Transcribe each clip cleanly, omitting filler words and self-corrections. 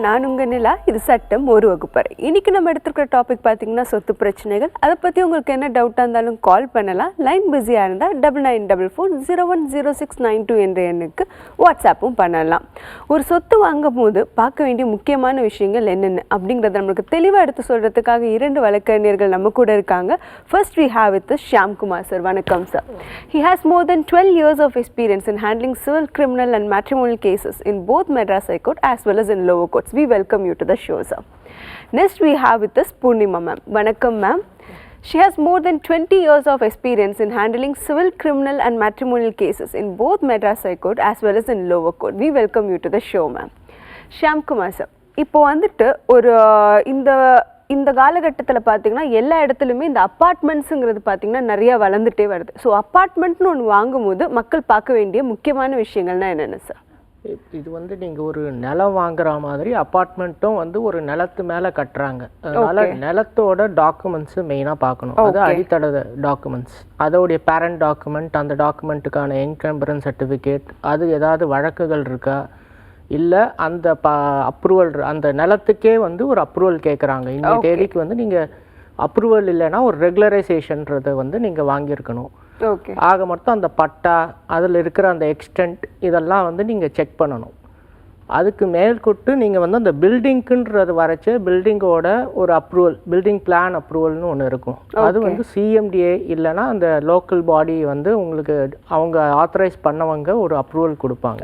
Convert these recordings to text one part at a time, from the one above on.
நான் உங்கள் நிலா. இது சட்டம் ஒரு வகுப்பறை. இன்றைக்கி நம்ம எடுத்துருக்கிற டாபிக் பார்த்திங்கன்னா சொத்து பிரச்சனைகள். அதை பற்றி உங்களுக்கு என்ன டவுட்டாக இருந்தாலும் கால் பண்ணலாம். லைன் பிஸியாக இருந்தால் 9944010692 என்ற எண்ணுக்கு வாட்ஸ்அப்பும் பண்ணலாம். ஒரு சொத்து வாங்கும் போது பார்க்க வேண்டிய முக்கியமான விஷயங்கள் என்னென்ன அப்படிங்கிறத நம்மளுக்கு தெளிவாக எடுத்து சொல்கிறதுக்காக 2 வழக்கறிஞர்கள் நம்ம கூட இருக்காங்க. First we have with us Shyamkumar sir. வணக்கம் sir. He has more than 12 years of experience in handling civil, criminal and matrimonial cases in both Madras High Court as well as in lower courts. We welcome you to the show, sir. Next we have with us Purnima ma'am. Vanakkam ma'am. She has more than 20 years of experience in handling civil, criminal and matrimonial cases in both Madras High Court as well as in lower court. We welcome you to the show, ma'am. Shyamkumar sir, இப்போ வந்துட்டு ஒரு இந்த காலகட்டத்தில் பார்த்தீங்கன்னா எல்லா இடத்துலையுமே இந்த அப்பார்ட்மெண்ட்ஸுங்கிறது பார்த்தீங்கன்னா நிறையா வளர்ந்துட்டே வருது. ஸோ அப்பார்ட்மெண்ட்னு ஒன்று வாங்கும்போது மக்கள் பார்க்க வேண்டிய முக்கியமான விஷயங்கள்னா என்னென்ன சார்? இது வந்து நீங்கள் ஒரு நிலம் வாங்குற மாதிரி அப்பார்ட்மெண்ட்டும் வந்து ஒரு நிலத்து மேலே கட்டுறாங்க. அதனால நிலத்தோட டாக்குமெண்ட்ஸு மெயினாக பார்க்கணும். அது அடித்தட டாக்குமெண்ட்ஸ், அதோடைய பேரண்ட் டாக்குமெண்ட், அந்த டாக்குமெண்ட்டுக்கான என்கம்பரன்ஸ் சர்டிஃபிகேட், அது ஏதாவது வழக்குகள் இருக்கா, இல்லை அந்த அப்ரூவல், அந்த நிலத்துக்கே வந்து ஒரு அப்ரூவல் கேட்குறாங்க. இந்த தேதிக்கு வந்து நீங்கள் அப்ரூவல் இல்லைன்னா ஒரு ரெகுலரைசேஷன்றதை வந்து நீங்கள் வாங்கியிருக்கணும். ஆக மொத்தம் அந்த பட்டா, அதில் இருக்கிற அந்த எக்ஸ்டென்ட், இதெல்லாம் வந்து நீங்கள் செக் பண்ணணும். அதுக்கு மேற்கொண்டு நீங்கள் வந்து அந்த பில்டிங்க்குன்றது வரைச்சு பில்டிங்கோட ஒரு அப்ரூவல், பில்டிங் பிளான் அப்ரூவல்னு ஒன்று இருக்கும். அது வந்து சிஎம்டிஏ இல்லைன்னா அந்த லோக்கல் பாடி வந்து உங்களுக்கு அவங்க ஆத்தரைஸ் பண்ணவங்க ஒரு அப்ரூவல் கொடுப்பாங்க.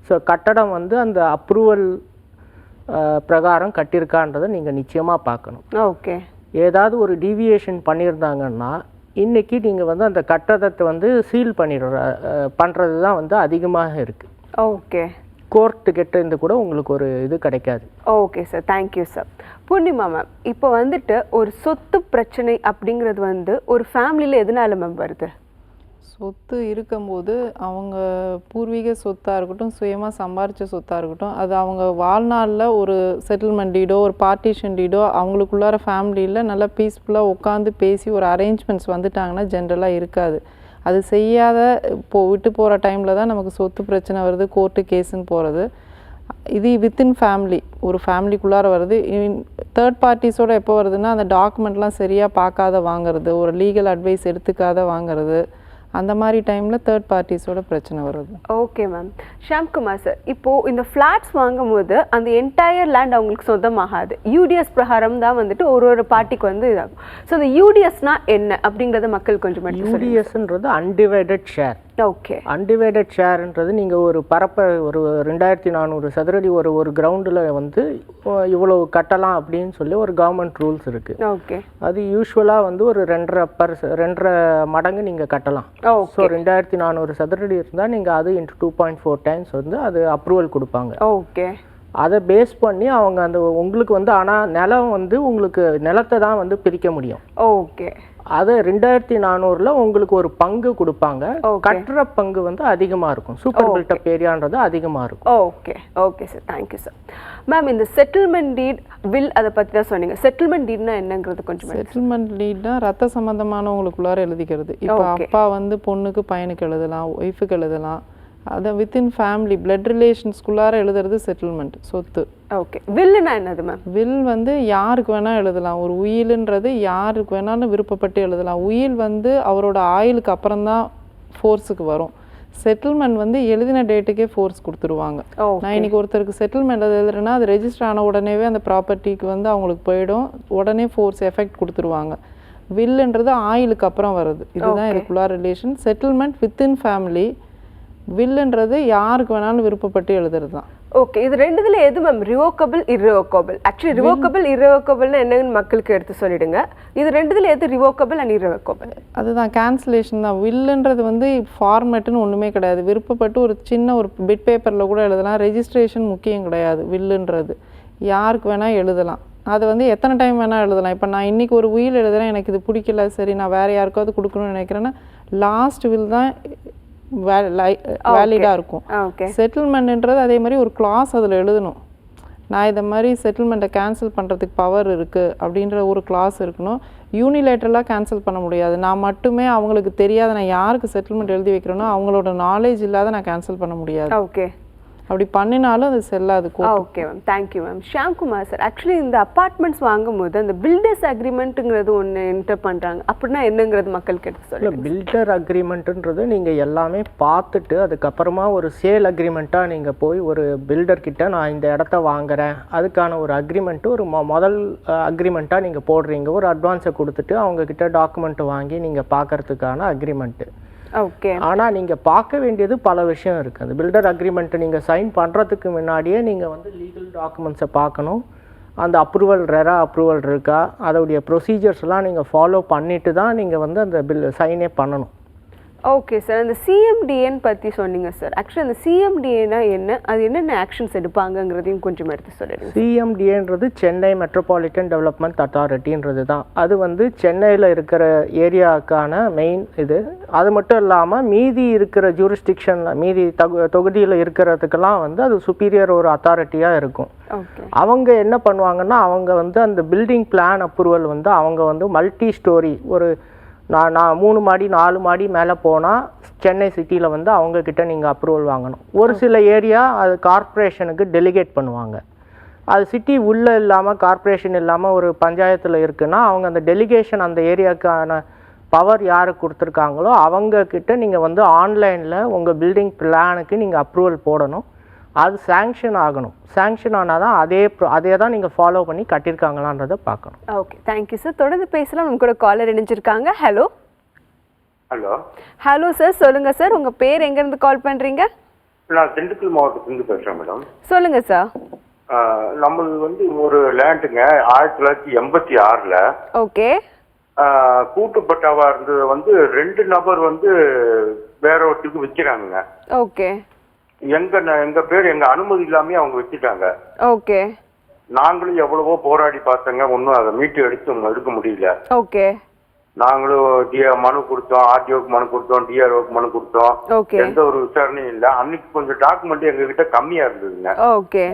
ஸோ கட்டடம் வந்து அந்த அப்ரூவல் பிரகாரம் கட்டியிருக்கான்றதை நீங்கள் நிச்சயமாக பார்க்கணும். ஏதாவது ஒரு டீவியேஷன் பண்ணியிருந்தாங்கன்னா இன்றைக்கி நீங்கள் வந்து அந்த கட்டடத்தை வந்து சீல் பண்ணுறது தான் வந்து அதிகமாக இருக்குது. கோர்ட்டு கிட்ட இருந்து கூட உங்களுக்கு ஒரு இது கிடைக்காது. Okay sir, thank you sir. Purnima ma'am, இப்போ வந்துட்டு ஒரு சொத்து பிரச்சனை அப்படிங்கிறது வந்து ஒரு ஃபேமிலியில் எதனால மேம் வருது? சொத்து இருக்கும்போது அவங்க பூர்வீக சொத்தாக இருக்கட்டும், சுயமாக சம்பாரித்த சொத்தாக இருக்கட்டும், அது அவங்க வாழ்நாளில் ஒரு செட்டில்மெண்ட் டீடோ ஒரு பார்ட்டிஷன் டீடோ அவங்களுக்குள்ளார ஃபேமிலியில் நல்லா பீஸ்ஃபுல்லாக உட்காந்து பேசி ஒரு அரேஞ்ச்மெண்ட்ஸ் வந்துட்டாங்கன்னா ஜென்ரலாக இருக்காது. அது செய்யாத விட்டு போகிற டைமில் தான் நமக்கு சொத்து பிரச்சனை வருது, கோர்ட்டு கேஸுன்னு போகிறது. இது வித்தின் ஃபேமிலி, ஒரு ஃபேமிலிக்குள்ளார வருது. தேர்ட் பார்ட்டிஸோடு எப்போ வருதுன்னா அந்த டாக்குமெண்ட்லாம் சரியாக பார்க்காத வாங்குறது, ஒரு லீகல் அட்வைஸ் எடுத்துக்காத வாங்குறது, அந்த மாதிரி டைமில் தேர்ட் பார்ட்டிஸோட பிரச்சனை வருது. Okay ma'am. ஷியாம்குமார் சார், இப்போது இந்த ஃப்ளாட்ஸ் வாங்கும்போது அந்த என்டையர் லேண்ட் அவங்களுக்கு சொந்தமாகாது. யூடிஎஸ் பிரகாரம் தான் வந்துட்டு ஒரு பார்ட்டிக்கு வந்து இதாகும். ஸோ அந்த யூடிஎஸ்னா என்ன அப்படிங்கிறத மக்கள் கொஞ்சம் யூடிஎஸ்ன்றது அன்டிவைடட் ஷேர். அன்டிவைடட் ஷேர்ன்றது நீங்கள் ஒரு பரப்பை ஒரு 2400 சதுரடி ஒரு கிரவுண்டில் வந்து இவ்வளவு கட்டலாம் அப்படின்னு சொல்லி ஒரு கவர்மெண்ட் ரூல்ஸ் இருக்குது. அது யூஸ்வலாக வந்து ஒரு 2.5 மடங்கு நீங்கள் கட்டலாம். ஸோ 2400 சதுரடி இருந்தால் நீங்கள் அது இன்ட்டு 2.4 டைம்ஸ் வந்து அது அப்ரூவல் கொடுப்பாங்க. அதை பேஸ் பண்ணி அவங்க அந்த உங்களுக்கு வந்து, ஆனால் நிலம் வந்து உங்களுக்கு நிலத்தை தான் வந்து பிரிக்க முடியும். அது 2400ல் உங்களுக்கு ஒரு பங்கு கொடுப்பாங்க. கட்டுற பங்கு வந்து அதிகமாக இருக்கும். சூப்பர் பில்டப் ஏரியான்றது அதிகமாக இருக்கும். Okay sir, thank you sir. Ma'am, இந்த செட்டில்மெண்ட் டீட், வில், அதை பற்றி தான் சொன்னீங்க. செட்டில்மெண்ட் டீட்னா என்னங்கிறது கொஞ்சம். செட்டில்மெண்ட் டீட்னா ரத்த சம்மந்தமானவங்களுக்குள்ளார எழுதிக்கிறது. இப்போ அப்பா வந்து பொண்ணுக்கு பையனுக்கு எழுதலாம், ஒய்ஃபுக்கு எழுதலாம். அதை வித்தின் ஃபேமிலி பிளட் ரிலேஷன்ஸ்குள்ளார எழுதுறது செட்டில்மெண்ட், சொத்து. வில்லுனா என்னது மேம்? வில் வந்து யாருக்கு வேணால் எழுதலாம். ஒரு உயிலுன்றது யாருக்கு வேணாலும் விருப்பப்பட்டு எழுதலாம். உயில் வந்து அவரோட ஆயுளுக்கு அப்புறம் தான் ஃபோர்ஸுக்கு வரும். செட்டில்மெண்ட் வந்து எழுதின டேட்டுக்கே ஃபோர்ஸ் கொடுத்துருவாங்க. நான் இன்னைக்கு ஒருத்தருக்கு செட்டில்மெண்ட் எழுதுறேன்னா அது ரெஜிஸ்டர் ஆன உடனேவே அந்த ப்ராப்பர்ட்டிக்கு வந்து அவங்களுக்கு போயிடும், உடனே ஃபோர்ஸ் எஃபெக்ட் கொடுத்துருவாங்க. வில்லுன்றது ஆயுளுக்கு அப்புறம் வருது. இதுதான் இதுக்குள்ளார ரிலேஷன். செட்டில்மெண்ட் வித்தின் ஃபேமிலி, வில்லுன்றது யாருக்கு வேணாலும் விருப்பப்பட்டு எழுதுறது தான். இது ரெண்டுத்துல எது ma'am revocable, irrevocable? Actually revocable, இர்ரிவோக்கபிள்னா என்னன்னு மக்களுக்கு எடுத்து சொல்லிடுங்க. இது ரெண்டுத்துல எது ரிவோக்கபிள் அண்ட் இர்ரிவோக்கபிள்? அதுதான் கேன்சலேஷன் தான். வில்லுன்றது வந்து ஃபார்மேட்டுன்னு ஒன்றுமே கிடையாது. விருப்பப்பட்டு ஒரு சின்ன ஒரு பிட் பேப்பரில் கூட எழுதலாம். ரெஜிஸ்ட்ரேஷன் முக்கியம் கிடையாது. வில்லுன்றது யாருக்கு வேணால் எழுதலாம். அதை வந்து எத்தனை டைம் வேணால் எழுதலாம். இப்போ நான் இன்றைக்கி ஒரு உயில் எழுதுகிறேன், எனக்கு இது பிடிக்கல, சரி நான் வேறு யாருக்காவது கொடுக்கணும்னு நினைக்கிறேன்னா லாஸ்ட் வில் தான் வேலிடாக இருக்கும். செட்டில்மெண்ட்ன்றது அதே மாதிரி ஒரு கிளாஸ் அதில் எழுதணும். நான் இதை மாதிரி செட்டில்மெண்ட்டை கேன்சல் பண்ணுறதுக்கு பவர் இருக்குது அப்படின்ற ஒரு கிளாஸ் இருக்கணும். யூனிலேட்டரலாக கேன்சல் பண்ண முடியாது. நான் மட்டுமே அவங்களுக்கு தெரியாத, நான் யாருக்கு செட்டில்மெண்ட் எழுதி வைக்கிறேனோ அவங்களோட நாலேஜ் இல்லாத நான் கேன்சல் பண்ண முடியாது. அப்படி பண்ணினாலும் அது செல்லாது. Okay ma'am, thank you ma'am. Shyamkumar sir, actually இந்த அப்பார்ட்மெண்ட்ஸ் வாங்கும்போது அந்த பில்டர்ஸ் அக்ரிமெண்ட்டுங்கிறது ஒன்று என்டர் பண்ணுறாங்க, அப்படின்னா என்னங்கிறது மக்களுக்கு எடுத்து சொல்லுங்கள். பில்டர் அக்ரிமெண்ட்டுன்றது நீங்கள் எல்லாமே பார்த்துட்டு அதுக்கப்புறமா ஒரு சேல் அக்ரிமெண்ட்டாக நீங்கள் போய் ஒரு பில்டர்கிட்ட நான் இந்த இடத்த வாங்குறேன் அதுக்கான ஒரு அக்ரிமெண்ட்டு ஒரு முதல் அக்ரிமெண்ட்டாக நீங்கள் போடுறீங்க. ஒரு அட்வான்ஸை கொடுத்துட்டு அவங்கக்கிட்ட டாக்குமெண்ட்டு வாங்கி நீங்கள் பார்க்கறதுக்கான அக்ரிமெண்ட்டு. ஓகே. ஆனால் நீங்கள் பார்க்க வேண்டியது பல விஷயம் இருக்குது. அந்த பில்டர் அக்ரிமெண்ட்டை நீங்கள் சைன் பண்ணுறதுக்கு முன்னாடியே நீங்கள் வந்து லீகல் டாக்குமெண்ட்ஸை பார்க்கணும். அந்த அப்ரூவல் ரெரா அப்ரூவல் இருக்கா, அதோடைய ப்ரொசீஜர்ஸ்லாம் நீங்கள் ஃபாலோ பண்ணிட்டு தான் நீங்கள் வந்து அந்த சைனே பண்ணணும். ஓகே சார், அந்த சிஎம்டிஏன்னு பற்றி சொன்னீங்க சார். ஆக்சுவலி அந்த சிஎம்டிஏனா என்ன, அது என்னென்ன ஆக்ஷன்ஸ் எடுப்பாங்கங்கிறதையும் கொஞ்சம் எடுத்து சொல்லிடுங்க. சிஎம்டிஏன்றது சென்னை மெட்ரோபாலிட்டன் டெவலப்மெண்ட் அத்தாரிட்டின்றது தான். அது வந்து சென்னையில் இருக்கிற ஏரியாவுக்கான மெயின் இது. அது மட்டும் இல்லாமல் மீதி இருக்கிற ஜூரிஸ்டிக்ஷனில் மீதி தொகுதியில் இருக்கிறதுக்கெல்லாம் வந்து அது சுப்பீரியர் ஒரு அத்தாரிட்டியாக இருக்கும். அவங்க என்ன பண்ணுவாங்கன்னா அவங்க வந்து அந்த பில்டிங் பிளான் அப்ரூவல் வந்து அவங்க வந்து மல்டி ஸ்டோரி ஒரு நான் 3 மாடி 4 மாடி மேலே போனால் சென்னை சிட்டியில் வந்து அவங்கக்கிட்ட நீங்கள் அப்ரூவல் வாங்கணும். ஒரு சில ஏரியா அது கார்ப்பரேஷனுக்கு டெலிகேட் பண்ணுவாங்க. அது சிட்டி உள்ளே இல்லாமல் கார்ப்பரேஷன் இல்லாமல் ஒரு பஞ்சாயத்தில் இருக்குன்னா அவங்க அந்த டெலிகேஷன் அந்த ஏரியாவுக்கான பவர் யாருக்கு கொடுத்துருக்காங்களோ அவங்கக்கிட்ட நீங்கள் வந்து ஆன்லைனில் உங்கள் பில்டிங் பிளானுக்கு நீங்கள் அப்ரூவல் போடணும். அது சேங்ஷன் ஆகணும். சேங்ஷன் ஆனால் தான் அதே தான் நீங்கள் ஃபாலோ பண்ணி கட்டியிருக்காங்களான்றதை பார்க்கணும். Okay, thank you sir. தொடர்ந்து பேசலாம். நம்ம கூட காலர் இணைஞ்சிருக்காங்க. ஹலோ. ஹலோ சார், சொல்லுங்கள் சார். உங்கள் பேர் எங்கேருந்து கால் பண்ணுறீங்க? நான் திண்டுக்கல் மாவட்டத்திலிருந்து பேசுகிறேன் மேடம். சொல்லுங்கள் சார். நம்மளது வந்து ஒரு லேண்டுங்க 1986. ஓகே. கூட்டுப்பட்டாவாக இருந்தது வந்து 2 நபர் வந்து வேற ஒருத்துக்கு விற்கிறாங்க. ஓகே. எங்க பேர் எங்க அனுமதி இல்லாம அவங்க வச்சுட்டாங்க. ஓகே. நாங்களும் எவ்வளவோ போராடி பார்த்தங்க, ஒன்னும் அதை மீட்டு எடுக்க முடியல. ஓகே. நாங்களும் மனு கொடுத்தோம், ஆர்டிஓக்கு மனு கொடுத்தோம், டிஆர்ஓக்கு மனு கொடுத்தோம். எந்த ஒரு விசாரணையும் இல்ல. அன்னைக்கு கொஞ்சம் டாக்குமெண்ட் எங்க கிட்ட கம்மியா இருந்ததுங்க. ஓகே.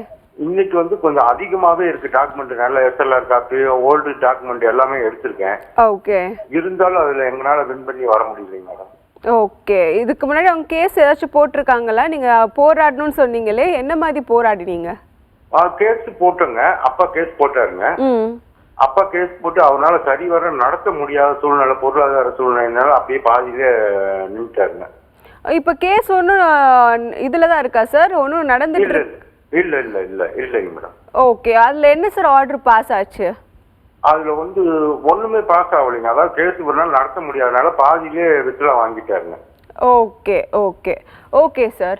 இன்னைக்கு வந்து கொஞ்சம் அதிகமாவே இருக்கு டாக்குமெண்ட். நல்ல எஸ்எல்ஆர் காப்பி, ஓல்டு டாக்குமெண்ட் எல்லாமே எடுத்திருக்கேன். ஓகே. இருந்தாலும் அதுல எங்களால வின் பண்ணி வர முடியலைங்க மேடம். ஓகே. இதுக்கு முன்னாடி அவங்க கேஸ் ஏதாச்சும் போட்டிருக்காங்களா? நீங்க போராடணும்னு சொன்னீங்களே, என்ன மாதிரி போராடினீங்க? கேஸ் போட்டோங்க. அப்பா கேஸ் போட்டாருங்க. அப்பா கேஸ் போட்டு அவனால சரி வர நடத்த முடியாத சூழ்நிலை, பொருளாதார சூழ்நிலைனால அப்படியே பாதியிலே நின்றுட்டாருங்க. இப்ப கேஸ் ஒன்றும் இதுலதான் இருக்கா சார்? ஒன்றும் நடந்துட்டு இல்லைங்க மேடம். ஓகே. அதுல என்ன சார் ஆர்டர் பாஸ் ஆச்சு? அதுல வந்து ஒண்ணுமே பாஸ் ஆகலைங்க. அதாவது கேஸ் ஒரு நாள் நடத்த முடியாதனால பாதியிலே வித்ட்ரா வாங்கிட்டாருங்க. Okay okay okay sir.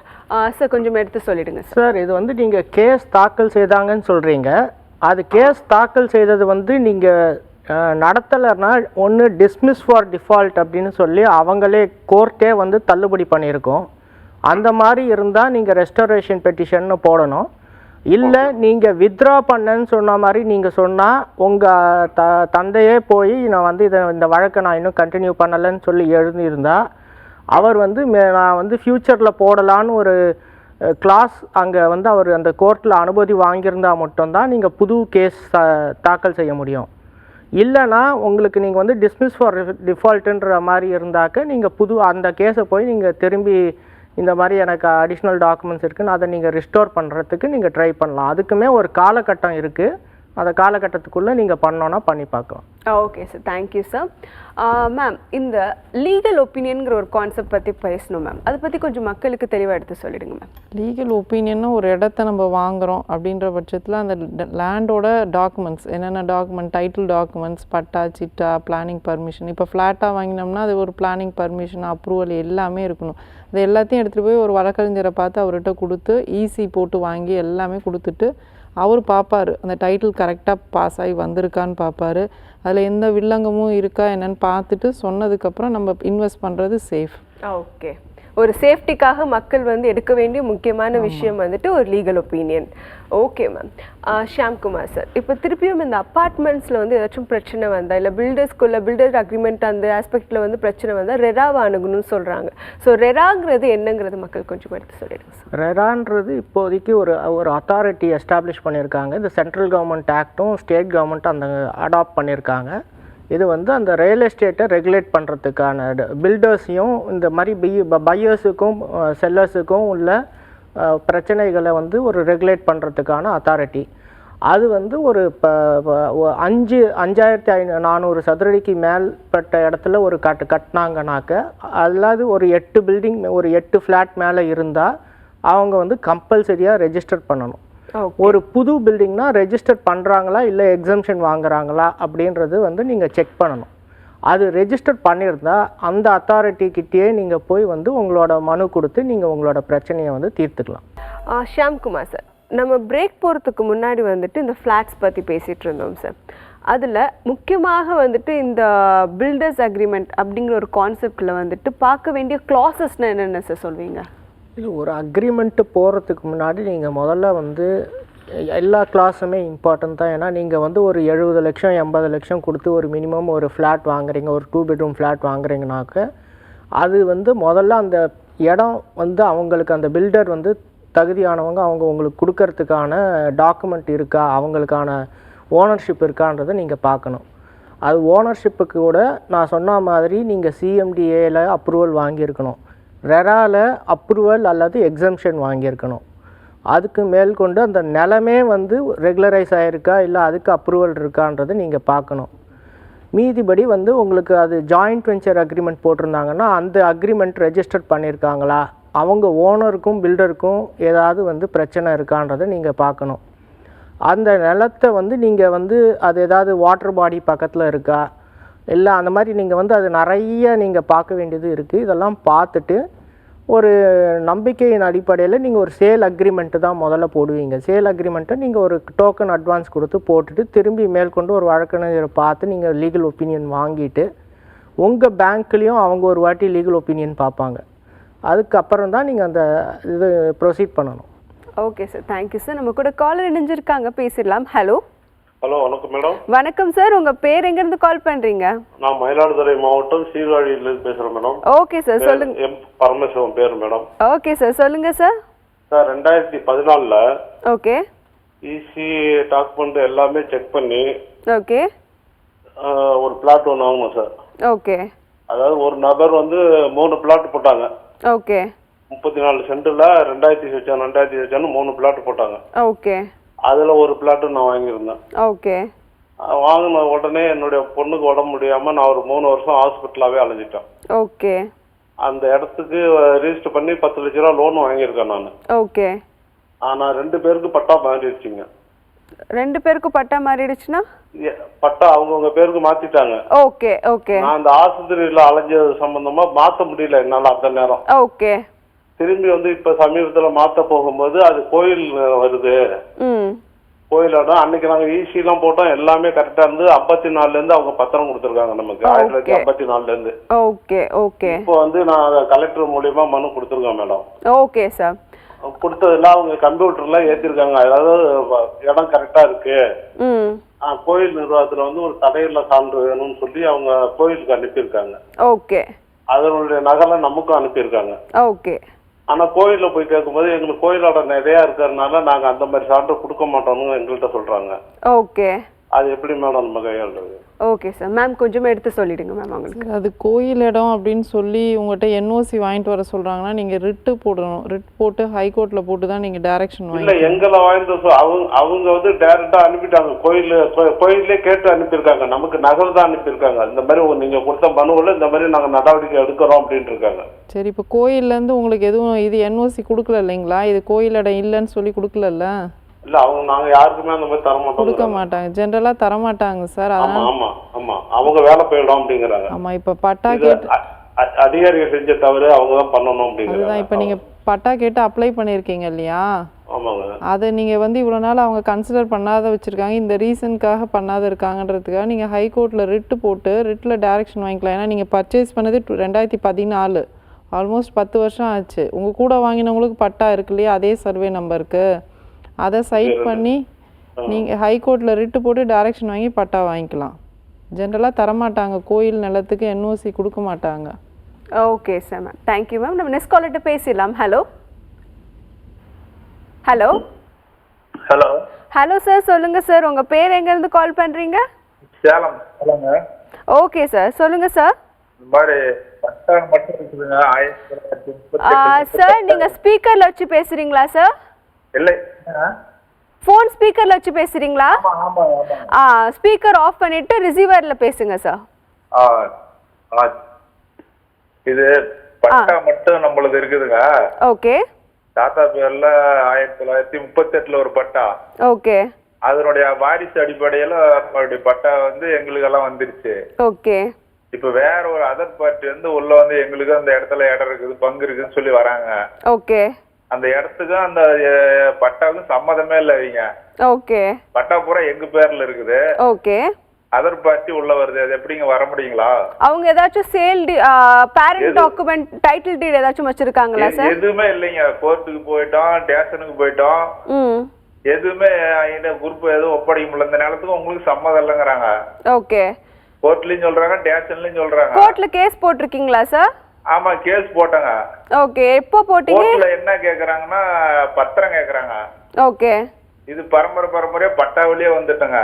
Sir கொஞ்சம் எடுத்து சொல்லிடுங்க சார். இது வந்து நீங்கள் கேஸ் தாக்கல் செய்தாங்கன்னு சொல்கிறீங்க. அது கேஸ் தாக்கல் செய்தது வந்து நீங்கள் நடத்தலைன்னா ஒன்று டிஸ்மிஸ் ஃபார் டிஃபால்ட் அப்படின்னு சொல்லி அவங்களே கோர்ட்டே வந்து தள்ளுபடி பண்ணியிருக்கோம். அந்த மாதிரி இருந்தால் நீங்கள் ரெஸ்டரேஷன் பெட்டிஷன்னு போடணும். இல்லை நீங்கள் வித்ட்ரா பண்ணேன்னு சொன்ன மாதிரி நீங்கள் சொன்னால் உங்கள் தந்தையே போய் நான் வந்து இந்த வழக்கை நான் இன்னும் கண்டினியூ பண்ணலைன்னு சொல்லி எழுதியிருந்தா அவர் வந்து நான் வந்து ஃப்யூச்சரில் போடலான்னு ஒரு கிளாஸ் அங்கே வந்து அவர் அந்த கோர்ட்டில் அனுமதி வாங்கியிருந்தால் மட்டும்தான் நீங்கள் புது கேஸ் தாக்கல் செய்ய முடியும். இல்லைனா உங்களுக்கு நீங்கள் வந்து டிஸ்மிஸ் ஃபார் டிஃபால்ட்டுன்ற மாதிரி இருந்தாக்க நீங்கள் அந்த கேஸை போய் நீங்கள் திரும்பி இந்த மாதிரி எனக்கு அடிஷ்னல் டாக்குமெண்ட்ஸ் இருக்குன்னு அதை நீங்கள் ரிஸ்டோர் பண்ணுறதுக்கு நீங்கள் ட்ரை பண்ணலாம். அதுக்குமே ஒரு காலகட்டம் இருக்குது. அந்த காலகட்டத்துக்குள்ளே நீங்கள் பண்ணோன்னா பண்ணி பார்க்கலாம். Okay sir, thank you sir. Ma'am, இந்த லீகல் ஒப்பீனியன்கிற ஒரு கான்செப்ட் பற்றி பேசணும் மேம். அதை பற்றி கொஞ்சம் மக்களுக்கு தெளிவாக எடுத்து சொல்லிடுங்க மேம். லீகல் ஒப்பீனியன்னா ஒரு இடத்த நம்ம வாங்குகிறோம் அப்படின்ற பட்சத்தில் அந்த லேண்டோட டாக்குமெண்ட்ஸ் என்னென்ன டாக்குமெண்ட், டைட்டில் டாக்குமெண்ட்ஸ், பட்டா, சிட்டா, பிளானிங் பர்மிஷன். இப்போ ஃப்ளாட்டாக வாங்கினோம்னா அது ஒரு பிளானிங் பர்மிஷன், அப்ரூவல் எல்லாமே இருக்கணும். அது எல்லாத்தையும் எடுத்துகிட்டு போய் ஒரு வழக்கறிஞரை பார்த்து அவர்கிட்ட கொடுத்து ஈசி போட்டு வாங்கி எல்லாமே கொடுத்துட்டு அவர் பார்ப்பார் அந்த டைட்டில் கரெக்டாக பாஸ் ஆகி வந்திருக்கான்னு பார்ப்பார். அதில் எந்த வில்லங்கமும் இருக்கா என்னன்னு பார்த்துட்டு சொன்னதுக்கப்புறம் நம்ம இன்வெஸ்ட் பண்ணுறது சேஃப். ஓகே. ஒரு சேஃப்டிக்காக மக்கள் வந்து எடுக்க வேண்டிய முக்கியமான விஷயம் வந்துட்டு ஒரு legal opinion. Okay ma'am. Shyamkumar sir, இப்போ திருப்பியும் இந்த அப்பார்ட்மெண்ட்ஸில் வந்து ஏதாச்சும் பிரச்சனை வந்தால் இல்லை பில்டர் அக்ரிமெண்ட் அந்த ஆஸ்பெக்டில் வந்து பிரச்சனை வந்தால் ரெராவை அணுகணும்னு சொல்கிறாங்க. ஸோ ரெராங்கிறது என்னங்கிறது மக்கள் கொஞ்சம் எடுத்து சொல்லிடுங்க சார். ரெரான்றது இப்போதைக்கு ஒரு அத்தாரிட்டி எஸ்டாப்ளிஷ் பண்ணியிருக்காங்க. இந்த சென்ட்ரல் கவர்மெண்ட் ஆக்டும் ஸ்டேட் கவர்மெண்ட் அந்த அடாப்ட் பண்ணியிருக்காங்க. இது வந்து அந்த ரியல் எஸ்டேட்டை ரெகுலேட் பண்ணுறதுக்கான பில்டர்ஸையும் இந்த மாதிரி பையர்ஸுக்கும் செல்லர்ஸுக்கும் உள்ள பிரச்சனைகளை வந்து ஒரு ரெகுலேட் பண்ணுறதுக்கான அத்தாரிட்டி. அது வந்து ஒரு 5400 சதுரடிக்கு மேற்பட்ட இடத்துல ஒரு கட்டினாங்கனாக்க, அல்லாது ஒரு 8 பில்டிங் ஒரு 8 ஃப்ளாட் மேலே இருந்தால் அவங்க வந்து கம்பல்சரியாக ரெஜிஸ்டர் பண்ணணும். ஒரு புது பில்டிங்னா ரெஜிஸ்டர் பண்ணுறாங்களா இல்லை எக்ஸம்ஷன் வாங்குறாங்களா அப்படின்றது வந்து நீங்கள் செக் பண்ணணும். அது ரெஜிஸ்டர் பண்ணியிருந்தால் அந்த அத்தாரிட்டிக்கிட்டேயே நீங்கள் போய் வந்து உங்களோட மனு கொடுத்து நீங்கள் உங்களோட பிரச்சனையை வந்து தீர்த்துக்கலாம். ஷியாம்குமார் சார், நம்ம பிரேக் போகிறதுக்கு முன்னாடி வந்துட்டு இந்த ஃப்ளாட்ஸ் பற்றி பேசிகிட்டு இருந்தோம் சார். அதில் முக்கியமாக வந்துட்டு இந்த பில்டர்ஸ் அக்ரிமெண்ட் அப்படிங்கிற ஒரு கான்செப்டில் வந்துட்டு பார்க்க வேண்டிய க்ளாசஸ்னால் என்னென்ன சார் சொல்வீங்க? இல்லை, ஒரு அக்ரிமெண்ட்டு போகிறதுக்கு முன்னாடி நீங்கள் முதல்ல வந்து எல்லா கிளாஸுமே இம்பார்ட்டன்ட் தான். ஏன்னா நீங்கள் வந்து ஒரு 70 லட்சம் 80 லட்சம் கொடுத்து ஒரு மினிமம் ஒரு ஃப்ளாட் வாங்குறீங்க, ஒரு 2 பெட்ரூம் ஃப்ளாட் வாங்குறீங்கனாக்க அது வந்து முதல்ல அந்த இடம் வந்து அவங்களுக்கு அந்த பில்டர் வந்து தகுதியானவங்க, அவங்க உங்களுக்கு கொடுக்கறதுக்கான டாக்குமெண்ட் இருக்கா, அவங்களுக்கான ஓனர்ஷிப் இருக்கான்றதை நீங்கள் பார்க்கணும். அது ஓனர்ஷிப்புக்கு கூட நான் சொன்ன மாதிரி நீங்கள் சிஎம்டிஏல அப்ரூவல் வாங்கியிருக்கணும், ரெராவில் அப்ரூவல் அல்லது எக்ஸம்ஷன் வாங்கியிருக்கணும். அதுக்கு மேற்கொண்டு அந்த நிலமே வந்து ரெகுலரைஸ் ஆகிருக்கா இல்லை அதுக்கு அப்ரூவல் இருக்கான்றதை நீங்கள் பார்க்கணும். மீதிபடி வந்து உங்களுக்கு அது ஜாயிண்ட் வெஞ்சர் அக்ரிமெண்ட் போட்டிருந்தாங்கன்னா அந்த அக்ரிமெண்ட் ரெஜிஸ்டர் பண்ணியிருக்காங்களா, அவங்க ஓனருக்கும் பில்டருக்கும் ஏதாவது வந்து பிரச்சனை இருக்கான்றதை நீங்கள் பார்க்கணும். அந்த நிலத்தை வந்து நீங்கள் வந்து அது ஏதாவது வாட்டர் பாடி பக்கத்தில் இருக்கா இல்லை அந்த மாதிரி நீங்கள் வந்து அது நிறைய நீங்கள் பார்க்க வேண்டியது இருக்குது. இதெல்லாம் பார்த்துட்டு ஒரு நம்பிக்கையின் அடிப்படையில் நீங்கள் ஒரு சேல் அக்ரிமெண்ட்டு தான் முதல்ல போடுவீங்க. சேல் அக்ரிமெண்ட்டை நீங்கள் ஒரு டோக்கன் அட்வான்ஸ் கொடுத்து போட்டுட்டு திரும்பி மேற்கொண்டு ஒரு வழக்கறிஞரை பார்த்து நீங்கள் லீகல் ஒப்பீனியன் வாங்கிட்டு உங்கள் பேங்க்லேயும் அவங்க ஒரு வாட்டி லீகல் ஒப்பீனியன் பார்ப்பாங்க. அதுக்கப்புறம் தான் நீங்கள் அந்த இது ப்ரொசீட் பண்ணணும். Okay sir, thank you sir. நம்ம கூட காலர் இணைஞ்சிருக்காங்க, பேசிடலாம். ஹலோ. ஹலோ, வணக்கம் மேடம். வணக்கம் சார், உங்கள் பேர் எங்கேருந்து கால் பண்ணுறீங்க? நான் மயிலாடுதுறை மாவட்டம் சீர்காழியிலிருந்து பேசுகிறேன் மேடம். ஓகே சார், சொல்லுங்க. எம் பரமேஸ்வரன் பேர் மேடம். ஓகே சார், சொல்லுங்க sir. Sir 2014 okay EC document எல்லாமே செக் பண்ணி ஓகே ஒரு பிளாட் ஒன்று வாங்கணும் சார். ஓகே. அதாவது ஒரு நபர் வந்து 3 பிளாட் போட்டாங்க. ஓகே. 34 சென்டில் 2000 3 பிளாட் போட்டாங்க. ஓகே. அதில் ஒரு பிளாட்டு நான் வாங்கியிருந்தேன். ஓகே. வாங்கின உடனே என்னுடைய பொண்ணுக்கு உடம்பு முடியாமல் நான் ஒரு 3 வருஷம் ஹாஸ்பிட்டலாகவே அலைஞ்சிட்டேன். ஓகே. அந்த இடத்துக்கு ரிஜிஸ்டர் பண்ணி 10 லட்ச ரூபா லோன் வாங்கியிருக்கேன் நான். ஓகே. ஆனால் 2 பேருக்கு பட்டா மாறிடுச்சுங்க. 2 பேருக்கு பட்டா மாறிடுச்சுன்னா பட்டா அவங்கவுங்க பேருக்கு மாத்திட்டாங்க. ஓகே. ஓகே. நான் அந்த ஆஸ்பத்திரியில அலைஞ்சது சம்பந்தமா மாத்த முடியல என்னால அந்த நேரம். ஓகே. திரும்பி வந்து இப்ப சமீபத்துல மாத்த போகும்போது அது கோயில் வருது. கோயிலோட அன்னைக்கு நாங்க ஈசி எல்லாம் போட்டோம், எல்லாமே கரெக்டா இருந்து 54ல இருந்து அவங்க பத்திரம் கொடுத்துருக்காங்க நமக்கு 1954ல இருந்து. ஓகே. ஓகே. இப்போ வந்து நான் கலெக்டர் மூலியமா மனு கொடுத்துருக்கேன் மேடம். Okay sir. கொடுத்ததுல அவங்க கம்ப்யூட்டர்ல ஏத்திருக்காங்க, அதாவது இடம் கரெக்டா இருக்கு. கோயில் நிர்வாகத்துல வந்து ஒரு தடையில்லா சான்று வேணும்னு சொல்லி அவங்க கோயிலுக்கு அனுப்பியிருக்காங்க. ஓகே. அதனுடைய நகலை நமக்கும் அனுப்பியிருக்காங்க. ஓகே. ஆனா கோயில்ல போய் கேட்கும்போது எங்களுக்கு கோயிலோட நிறைய இருக்கிறதுனால நாங்க அந்த மாதிரி சான்று கொடுக்க மாட்டோம்னு எங்கள்கிட்ட சொல்றாங்க. ஓகே. அது எப்படி மேடம் நம்ம கையாளுறது? Okay sir. மேம் கொஞ்சமாக எடுத்து சொல்லிடுங்க மேம் அவங்களுக்கு. அது கோயில் இடம் அப்படின்னு சொல்லி உங்கள்கிட்ட என்ஓசி வாங்கிட்டு வர சொல்கிறாங்கன்னா நீங்கள் ரிட்டு போடணும். ரிட் போட்டு ஹைகோர்ட்டில் போட்டு தான் நீங்கள் டைரக்ஷன் வாங்கி. இல்லை, எங்களை வாங்கிட்டு அவங்க வந்து டைரக்டா அனுப்பிட்டாங்க. கோயிலே கேட்டு அனுப்பியிருக்காங்க, நமக்கு நகல் தான் அனுப்பியிருக்காங்க. இந்த மாதிரி நீங்கள் கொடுத்த மனுவில் இந்த மாதிரி நாங்கள் நடவடிக்கை எடுக்கிறோம் அப்படின்ட்டு இருக்காங்க. சரி, இப்போ கோயிலேருந்து உங்களுக்கு எதுவும் இது என்ஓசி கொடுக்கல இல்லைங்களா? இது கோயில் இடம் இல்லைன்னு சொல்லி கொடுக்கலல்ல? இல்ல, அவங்க நாங்க யாருக்குமே அந்த மாதிரி தர மாட்டோம், கொடுக்க மாட்டாங்க, ஜெனரலா தர மாட்டாங்க சார். ஆமா ஆமா ஆமா, அவங்க வேலை போயிடும் அப்படிங்கறாங்க. ஆமா, இப்ப பட்டா கேட்டு அதிகாரிகள் செஞ்ச தவறு அவங்க தான் பண்ணணும் அப்படிங்கறாங்க. அதுதான் இப்ப நீங்க பட்டா கேட்டு அப்ளை பண்ணிருக்கீங்க இல்லையா? ஆமாங்க. அதை நீங்க வந்து இவ்வளவு நாள் அவங்க கன்சிடர் பண்ணாத வச்சிருக்காங்க, இந்த ரீசனுக்காக பண்ணாத இருக்காங்கன்றதுக்காக நீங்க ஹைகோர்ட்ல ரிட்டு போட்டு ரிட்ல டைரக்ஷன் வாங்கிக்கலாம். ஏன்னா நீங்க பர்ச்சேஸ் பண்ணது 2014, ஆல்மோஸ்ட் 10 வருஷம் ஆச்சு. உங்க கூட வாங்கினவங்களுக்கு பட்டா இருக்கு இல்லையா, அதே சர்வே நம்பருக்கு அதை சைட் பண்ணி நீங்கள் ஹைகோர்ட்டில் ரிட்டு போட்டு டைரக்ஷன் வாங்கி பட்டா வாங்கிக்கலாம். ஜென்ரலாக தரமாட்டாங்க, கோயில் நிலத்துக்கு என்ஓசி கொடுக்க மாட்டாங்க. Okay sir ma'am, thank you ma'am. நம்ம நெக்ஸ்ட் காலர்கிட்ட பேசிடலாம். Hello. Hello. Hello. Hello sir, சொல்லுங்க சார், உங்கள் பேர் எங்கேருந்து கால் பண்ணுறீங்க? சேலம். சொல்லுங்க. ஓகே சார், சொல்லுங்க சார். இந்த மாதிரி பட்டா மட்டும் இருக்குதுங்க 1938 சார் நீங்க ஸ்பீக்கர்ல வச்சு பேசுறீங்களா சார்? இல்லை. ஃபோன் ஸ்பீக்கர்ல வச்சு பேசுறீங்களா? ஆமா ஆமா ஆமா. ஸ்பீக்கர் ஆஃப் பண்ணிட்டு ரிசீவர்ல பேசுங்க சார். ஆ, ஆ. இது பட்டா மட்டும் நம்மளுது இருக்குதுங்க. ஓகே. தாத்தா பேர்ல 1938 ஒரு பட்டா. ஓகே. அதனுடைய வாரிசு அடிப்படையில நம்மளுடைய பட்டா வந்து எங்களுக்கெல்லாம் வந்துருச்சு. ஓகே. இப்ப வேற ஒரு அதர் பார்ட்டி வந்து உள்ள வந்து எங்களுக்கு அந்த இடத்துல இடம் இருக்குது, பங்கு இருக்குன்னு சொல்லி வராங்க. ஓகே. அந்த இடத்துக்கும் அந்த பட்டாவுக்கும் சம்மதமே இல்லை அவங்க. ஓகே. பட்டா பூரா எங்க பேர்ல இருக்குது. ஓகே. அதர் பார்ட்டி உள்ள வருது, அது எப்படிங்க வர முடியுங்களா? அவங்க ஏதாச்சும் சேல் பேரண்ட் டாக்குமெண்ட் டைட்டில் டீட் ஏதாச்சும் வச்சிருக்காங்களா சார்? எதுவுமே இல்லைங்க. கோர்ட்டுக்கு போயிட்டோம், ஸ்டேஷனுக்கு போயிட்டோம், எதுவுமே குரூப் எதுவும் ஒப்படைக்க முடியல. இந்த நிலத்துக்கு உங்களுக்கு சம்மதம் இல்லைங்கிறாங்க. ஓகே. கோர்ட்லயும் சொல்றாங்க, ஸ்டேஷன்லயும் சொல்றாங்க. கோர்ட்ல கேஸ் போட்டிருக்கீங்களா சார்? ஆமா, கேஸ் போட்டாங்க. ஓகே. எப்போ போட்டீங்க? கோர்ட்ல என்ன கேக்குறாங்கன்னா பத்திரம் கேக்குறாங்க. ஓகே. இது பரம்பரையா பட்டாவிலேயே வந்துட்டங்க.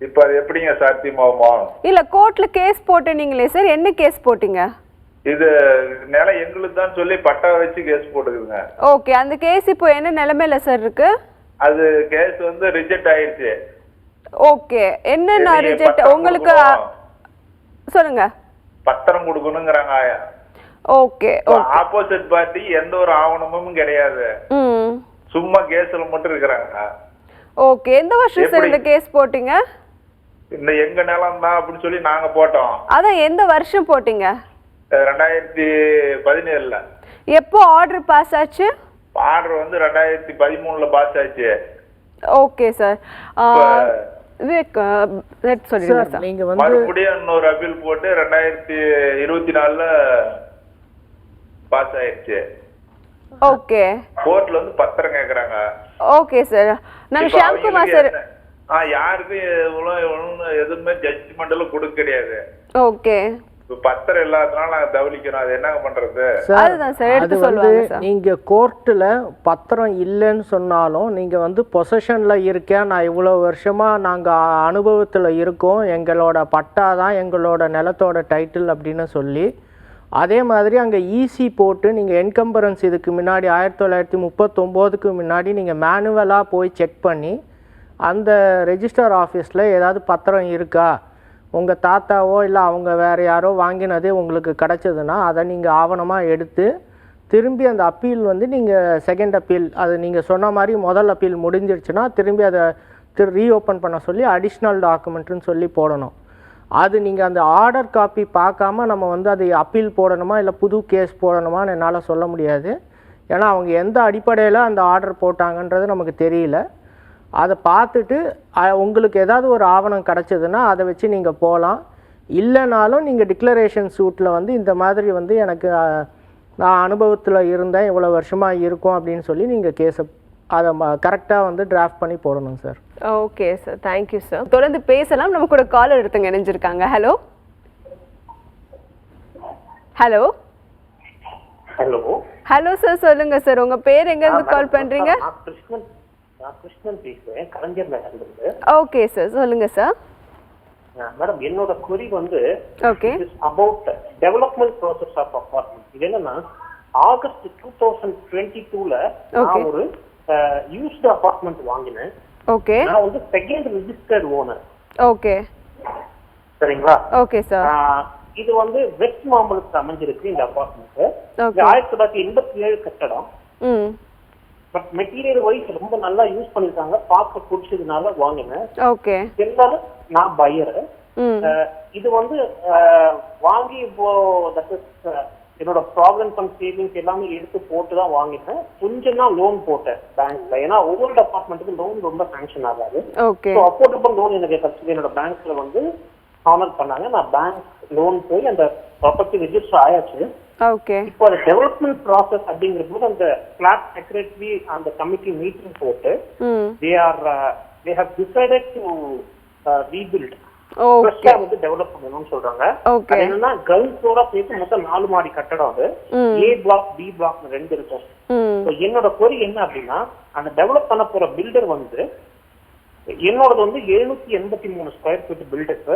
இப்ப அது எப்படிங்க சாத்தியமாகுமா? இல்ல கோர்ட்ல கேஸ் போட்டீங்களே சார், என்ன கேஸ் போட்டீங்க? இது நிலம் எங்களுக்கு தான் சொல்லி பட்டா வச்சு கேஸ் போட்டுக்குதுங்க. ஓகே. அந்த கேஸ் இப்போ என்ன நிலைமையில சார் இருக்கு? அது கேஸ் வந்து ரிஜெக்ட் ஆயிடுச்சு. ஓகே. என்ன ரிஜெக்ட் உங்களுக்கு சொல்லுங்க. பத்திரம் கொடுக்கணும்ங்கறாங்க. ஓகே. ஆப்போசிட் பார்ட்டி எந்த ஒரு ஆவணமும் கிடையாது. சும்மா கேஸ்ல மட்டும் இருக்கறாங்க. ஓகே. எந்த வருஷம் சார் இந்த கேஸ் போட்டீங்க? இந்த எங்க நிலம் தான் அப்படி சொல்லி நாங்க போட்டோம். அதான் எந்த வருஷம் போட்டீங்க? 2017ல. எப்போ ஆர்டர் பாஸ் ஆச்சு? ஆர்டர் வந்து 2013ல பாஸ் ஆச்சு. Okay sir. சொல்லுங்க சார். நீங்க வந்து மறுபடியும் இன்னொரு அப்பீல் போட்டு 2024ல பாஸ் ஆயிடுச்சு. ஓகே. கோர்ட்ல வந்து பத்திரம் கேக்குறாங்க. Okay sir. நான் ஷாம்குமார் சார். யாருக்கும் எதுவுமே ஜட்ஜ்மெண்ட்ல கொடுக்க கிடையாது. ஓகே. பத்திரம் இல்லாதனால நாங்க தவளிக்கிறோம். அது என்ன பண்றது? அது வந்து நீங்க கோர்ட்டுல பத்திரம் இல்லைன்னு சொன்னாலும் நீங்க வந்து பொசஷன்ல இருக்கேன், நான் இவ்வளவு வருஷமா நாங்க அனுபவத்துல இருக்கோம், எங்களோட பட்டா தான் எங்களோட நிலத்தோட டைட்டில் அப்படின்னு சொல்லி, அதே மாதிரி அங்கே ஈசி போட்டு நீங்கள் என்கம்பரன்ஸ் இதுக்கு முன்னாடி 1939க்கு முன்னாடி நீங்கள் மேனுவலாக போய் செக் பண்ணி அந்த ரெஜிஸ்டர் ஆஃபீஸில் ஏதாவது பத்திரம் இருக்கா, உங்கள் தாத்தாவோ இல்லை அவங்க வேறு யாரோ வாங்கினதே உங்களுக்கு கிடச்சதுன்னா அதை நீங்கள் ஆவணமாக எடுத்து திரும்பி அந்த அப்பீல் வந்து நீங்கள் செகண்ட் அப்பீல், அது நீங்கள் சொன்ன மாதிரி முதல் அப்பீல் முடிஞ்சிருச்சுன்னா திரும்பி அதை ரீஓப்பன் பண்ண சொல்லி அடிஷ்னல் டாக்குமெண்ட்டுன்னு சொல்லி போடணும். அது நீங்கள் அந்த ஆர்டர் காப்பி பார்க்காம நம்ம வந்து அது அப்பீல் போடணுமா இல்லை புது கேஸ் போடணுமான்னு என்னால் சொல்ல முடியாது. ஏன்னா அவங்க எந்த அடிப்படையில் அந்த ஆர்டர் போட்டாங்கன்றது நமக்கு தெரியல. அதை பார்த்துட்டு உங்களுக்கு ஏதாவது ஒரு ஆவணம் கிடச்சதுன்னா அதை வச்சு நீங்கள் போகலாம். இல்லைனாலும் நீங்கள் டிக்ளரேஷன் சூட்டில் வந்து இந்த மாதிரி வந்து எனக்கு நான் அனுபவத்தில் இருந்தேன், இவ்வளோ வருஷமாக இருக்கும் அப்படின்னு சொல்லி நீங்கள் கேஸை அதை கரெக்டாக வந்து டிராஃப்ட் பண்ணி போடணும் sir. Okay sir, thank you sir. தொடர்ந்து பேசலாம். நம்ம கூட காலர் எடுத்துங்க இணைஞ்சிருக்காங்க. Hello hello hello hello sir, சொல்லுங்க சார், உங்க பேர் எங்க இருந்து கால் பண்றீங்க? கிருஷ்ணன் பேசுறேன், கலைஞர் நகர்ல. ஓகே சார், சொல்லுங்க சார். மேடம், என்னோட query வந்து okay about development process of apartment. இது என்னன்னா ஆகஸ்ட் 2022ல நான் ஒரு யூஸ்டு அபார்ட்மெண்ட் வாங்கினேன். ஓகே. நான் வந்து செகண்ட் ரெஜிஸ்டர்ட் ஓனர். ஓகே சரிங்களா? Okay sir. இது வந்து வெஸ்ட் மாம்பலத்துக்கு அமைஞ்சிருக்கு இந்த அபார்ட்மெண்ட். 1987 கட்டடம். பட் மெட்டீரியல் வைஸ் ரொம்ப நல்லா யூஸ் பண்ணிருக்காங்க, பார்க்க பிடிச்சதுனால வாங்கினேன். ஓகே. இருந்தாலும் நான் பையர். இது வந்து வாங்கி இப்போ என்னோட ப்ராவிடன்ட் ஃபண்ட் சேவிங்ஸ் எல்லாமே எடுத்து போட்டு தான் வாங்கினேன். கொஞ்சம் தான் லோன் போட்டேன் பேங்க்ல, ஏன்னா ஒவ்வொரு அபார்ட்மெண்ட்டுக்கு லோன் ரொம்ப சாங்ஷன் ஆகாது. அஃபோர்டபுள் லோன் எனக்கு கிடைச்சது. என்னோட பேங்க்ல வந்து ஆனர் பண்ணாங்க. நான் பேங்க் லோன் போய் அந்த ப்ராப்பர்ட்டி ரெஜிஸ்டர் ஆயாச்சு. ஓகே. இப்போ அந்த டெவலப்மெண்ட் ப்ராசஸ் அப்படிங்கிறது அந்த பிளாட் செக்ரட்டரி அந்த கமிட்டி மீட்டிங் போட்டு they have decided to rebuild. ஃப்ரெஷ்ஷா வந்து டெவலப் பண்ணணும்னு சொல்றாங்க. அது என்னன்னா கிரவுண்ட் ஃப்ளோரா சேர்த்து மொத்தம் 4 மாடி கட்டடம். அது ஏ பிளாக் பி பிளாக் 2 இருக்கும். என்னோட query என்ன அப்படின்னா, அந்த டெவலப் பண்ண போற பில்டர் வந்து என்னோடது வந்து 783 ஸ்கொயர் ஃபீட் பில்டப்,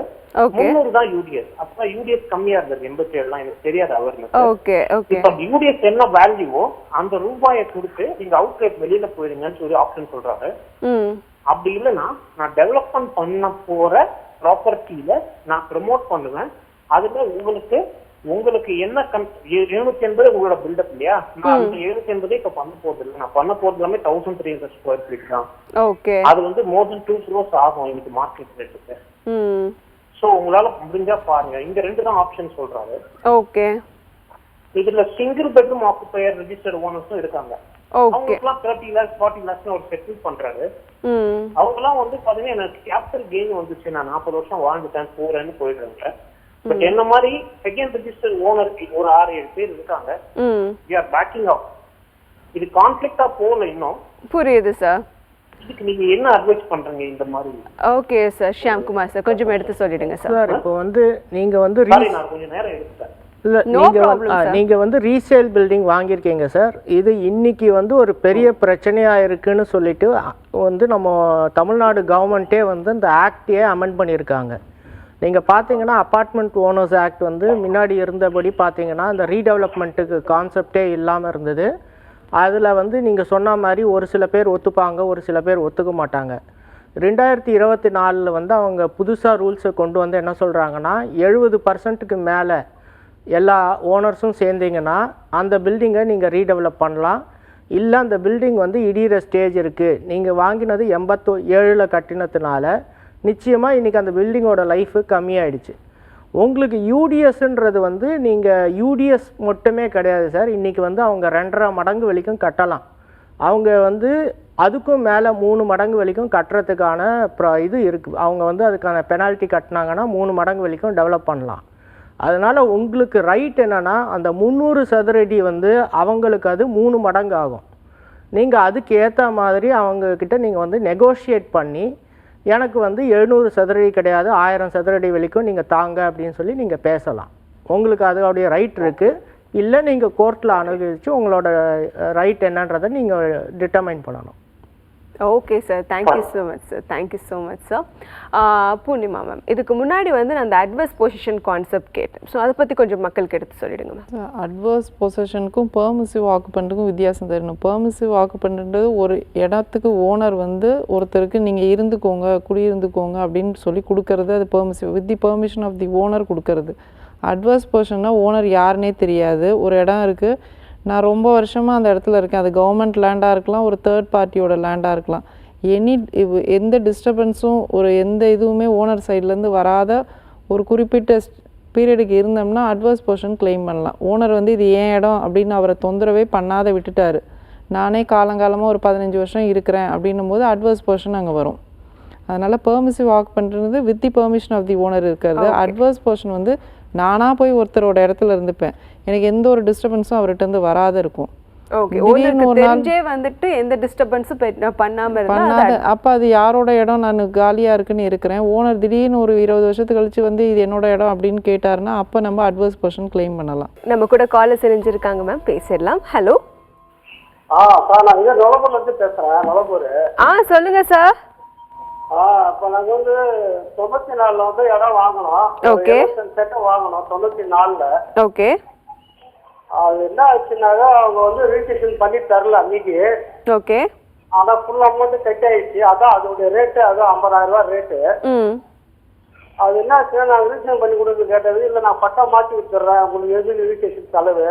ஓகே 300 தான் யூடிஎஸ். அப்ப யூடிஎஸ் கம்மியா இருந்தது 87 எனக்கு தெரியாது அவேர்னஸ். ஓகே ஓகே இப்ப யூடிஎஸ் என்ன வேல்யூவோ அந்த ரூபாயை கொடுத்து நீங்க அவுட்லெட் வெளியில போயிருங்கன்னு சொல்லி ஆப்ஷன் சொல்றாங்க. அப்படி இல்லைன்னா நான் டெவலப்மெண்ட் பண்ண போற ப்ராப்பர்ட்டியில நான் ப்ரமோட் பண்ணுவேன். அதுல உங்களுக்கு என்ன 780 உங்களோட பில்டப் இல்லையா, நான் அந்த 780 இப்ப பண்ண போறது இல்லை. நான் பண்ண போறது எல்லாமே 1300 ஸ்கொயர் ஃபீட் தான். ஓகே அது வந்து மோர் தென் 2 crores ஆகும் எனக்கு மார்க்கெட் ரேட்டுக்கு. சோ உங்களால முடிஞ்சா பாருங்க. இங்க 2 தான் ஆப்ஷன் சொல்றாரு. ஓகே இதுல சிங்கிள் பெட்ரூம் ஆக்குபையர் ரெஜிஸ்டர்ட் ஓனர்ஸும் இருக்காங்க. அவங்களுக்குலாம் 30 lakhs 40 lakhs ஒரு செட்டில் பண்றாரு. அவங்கலாம் வந்து பாத்தீங்கன்னா எனக்கு கேபிட்டல் கெயின் வந்துச்சு, நான் 40 வருஷம் வாழ்ந்துட்டேன் போறேன்னு போயிடுறாங்க. பட் என்ன மாதிரி செகண்ட் ரெஜிஸ்டர் ஓனருக்கு ஒரு 6-7 பேர் இருக்காங்க. we are backing out. இது கான்ஃப்ளிக்ட்டா போகல இன்னும். புரியுது சார். இதுக்கு நீங்க என்ன அட்வைஸ் பண்றீங்க இந்த மாதிரி? ஓகே சார், ஷியாம்குமார் சார் கொஞ்சம் எடுத்து சொல்லிடுங்க சார். சார் இப்போ வந்து நீங்க வந்து நான் கொஞ்சம் நேரம் எடுத்துட்டேன். நீங்க வந்து ரீசேல் பில்டிங் வாங்கியிருக்கீங்க சார். இது இன்னைக்கு வந்து ஒரு பெரிய பிரச்சனையா இருக்குன்னு சொல்லிட்டு வந்து நம்ம தமிழ்நாடு கவர்மெண்ட்டே வந்து இந்த ஆக்டையே அமெண்ட் பண்ணியிருக்காங்க. நீங்கள் பார்த்தீங்கன்னா அப்பார்ட்மெண்ட் ஓனர்ஸ் ஆக்ட் வந்து முன்னாடி இருந்தபடி பார்த்தீங்கன்னா இந்த ரீடெவலப்மெண்ட்டுக்கு கான்செப்டே இல்லாமல் இருந்தது. அதில் வந்து நீங்கள் சொன்ன மாதிரி ஒரு சில பேர் ஒத்துப்பாங்க, ஒரு சில பேர் ஒத்துக்க மாட்டாங்க. 2024 வந்து அவங்க புதுசாக ரூல்ஸை கொண்டு வந்து என்ன சொல்கிறாங்கன்னா 70% மேலே எல்லா ஓனர்ஸும் சேர்ந்தீங்கன்னா அந்த பில்டிங்கை நீங்கள் ரீடெவலப் பண்ணலாம். இல்லை அந்த பில்டிங் வந்து இடிகிற ஸ்டேஜ் இருக்குது, நீங்கள் வாங்கினது 87 கட்டினதுனால நிச்சயமாக இன்றைக்கி அந்த பில்டிங்கோட லைஃபு கம்மியாயிடுச்சு. உங்களுக்கு யூடிஎஸ்ன்றது வந்து நீங்கள் யூடிஎஸ் மட்டுமே கிடையாது சார். இன்றைக்கி வந்து அவங்க 2.5 மடங்கு வரைக்கும் கட்டலாம். அவங்க வந்து அதுக்கும் மேலே 3 மடங்கு வரைக்கும் கட்டுறதுக்கான இது இருக்குது. அவங்க வந்து அதுக்கான பெனால்ட்டி கட்டினாங்கன்னா 3 மடங்கு வரைக்கும் டெவலப் பண்ணலாம். அதனால் உங்களுக்கு ரைட் என்னென்னா அந்த 300 சதுரடி வந்து அவங்களுக்கு அது 3 மடங்கு ஆகும். நீங்கள் அதுக்கு ஏற்ற மாதிரி அவங்கக்கிட்ட நீங்கள் வந்து நெகோஷியேட் பண்ணி எனக்கு வந்து 700 சதுரடி கிடையாது 1000 சதுரடி வரைக்கும் நீங்கள் தாங்க அப்படின்னு சொல்லி நீங்கள் பேசலாம். உங்களுக்கு அதோடைய ரைட் இருக்குது. இல்லை நீங்கள் கோர்ட்டில் அணுகிச்சு உங்களோட ரைட் என்னன்றதை நீங்கள் டிட்டர்மைன் பண்ணணும். Okay sir, thank you so much sir, thank you so much sir. Purnima ma'am, இதுக்கு முன்னாடி வந்து நான் அந்த அட்வர்ஸ் பொசிஷன் கான்செப்ட் கேட்டேன். ஸோ அதை பற்றி கொஞ்சம் மக்களுக்கு எடுத்து சொல்லிடுங்க மேம். அட்வர்ஸ் பொசிஷனுக்கும் பெர்மிசிவ் ஆக்குபெண்ட்டுக்கும் வித்தியாசம் தெரியணும். பெர்மிசிவ் ஆக்குபெண்ட்ன்றது ஒரு இடத்துக்கு ஓனர் வந்து ஒருத்தருக்கு நீங்கள் இருந்துக்கோங்க குடியிருந்துக்கோங்க அப்படின்னு சொல்லி கொடுக்கறது, அது permissive with the permission of the owner கொடுக்கறது. அட்வர்ஸ் பொசிஷன்னா ஓனர் யாருன்னே தெரியாது, ஒரு இடம் இருக்குது, நான் ரொம்ப வருஷமாக அந்த இடத்துல இருக்கேன், அது கவர்மெண்ட் லேண்டாக இருக்கலாம், ஒரு தேர்ட் பார்ட்டியோட லேண்டாக இருக்கலாம், எந்த டிஸ்டர்பன்ஸும் ஒரு எந்த இதுவுமே ஓனர் சைட்லேருந்து வராத ஒரு குறிப்பிட்ட பீரியடுக்கு இருந்தோம்னா அட்வர்ஸ் பொசிஷன் கிளைம் பண்ணலாம். ஓனர் வந்து இது ஏன் இடம் அப்படின்னு அவரை தொந்தரவே பண்ணாத விட்டுட்டாரு, நானே காலங்காலமாக ஒரு 15 வருஷம் இருக்கிறேன் அப்படின்னும் போது அட்வர்ஸ் பொசிஷன் அங்கே வரும். அதனால் பெர்மிசிவ் வாக் பண்ணுறது with the permission of the owner இருக்கிறது. அட்வர்ஸ் பொசிஷன் வந்து நானாக போய் ஒருத்தரோட இடத்துல இருந்துப்பேன், எனக்கு எந்த ஒரு டிஸ்டர்பன்ஸும் அவர்கிட்ட வராத இருக்கும். வந்துட்டு எந்த டிஸ்டர்பன்ஸும் பண்ணாத அப்போ அது யாரோட இடம், நான் காலியாக இருக்குன்னு இருக்கிறேன், ஓனர் திடீர்னு ஒரு 20 வருஷத்துக்கு கழிச்சு வந்து இது என்னோட இடம் அப்படின்னு கேட்டாருன்னா அப்போ நம்ம அட்வர்ஸ் பொசிஷன் கிளைம் பண்ணலாம். நம்ம கூட காலர் தெரிஞ்சிருக்காங்க மேம், பேசிடலாம். ஹலோ சார், நான் இங்கே நொலப்பூர்ல இருந்து பேசுறேன். நொலப்பூர். சொல்லுங்க சார். இப்போ நாங்கள் வந்து 94 வந்து இடம் வாங்கணும். ஓகே. செட்டை வாங்கணும் 94. ஓகே. அது என்ன ஆச்சுன்னாக்கா அவங்க வந்து ரிஜிஸ்ட்ரேஷன் பண்ணி தரல அன்னைக்கு. ஓகே. ஆனால் ஃபுல் அமௌண்ட் செட் ஆயிடுச்சு. அதான் அதோடைய ரேட்டு, அதான் 50,000 ரூபா ரேட்டு. அது என்ன ஆச்சுன்னா நான் ரிஜிஸ்ட்ரேஷன் பண்ணி கொடுத்து கேட்டது, இல்லை நான் பட்டா மாற்றி வச்சுடுறேன், உங்களுக்கு எது ரிஜிஸ்ட்ரேஷன் செலவு,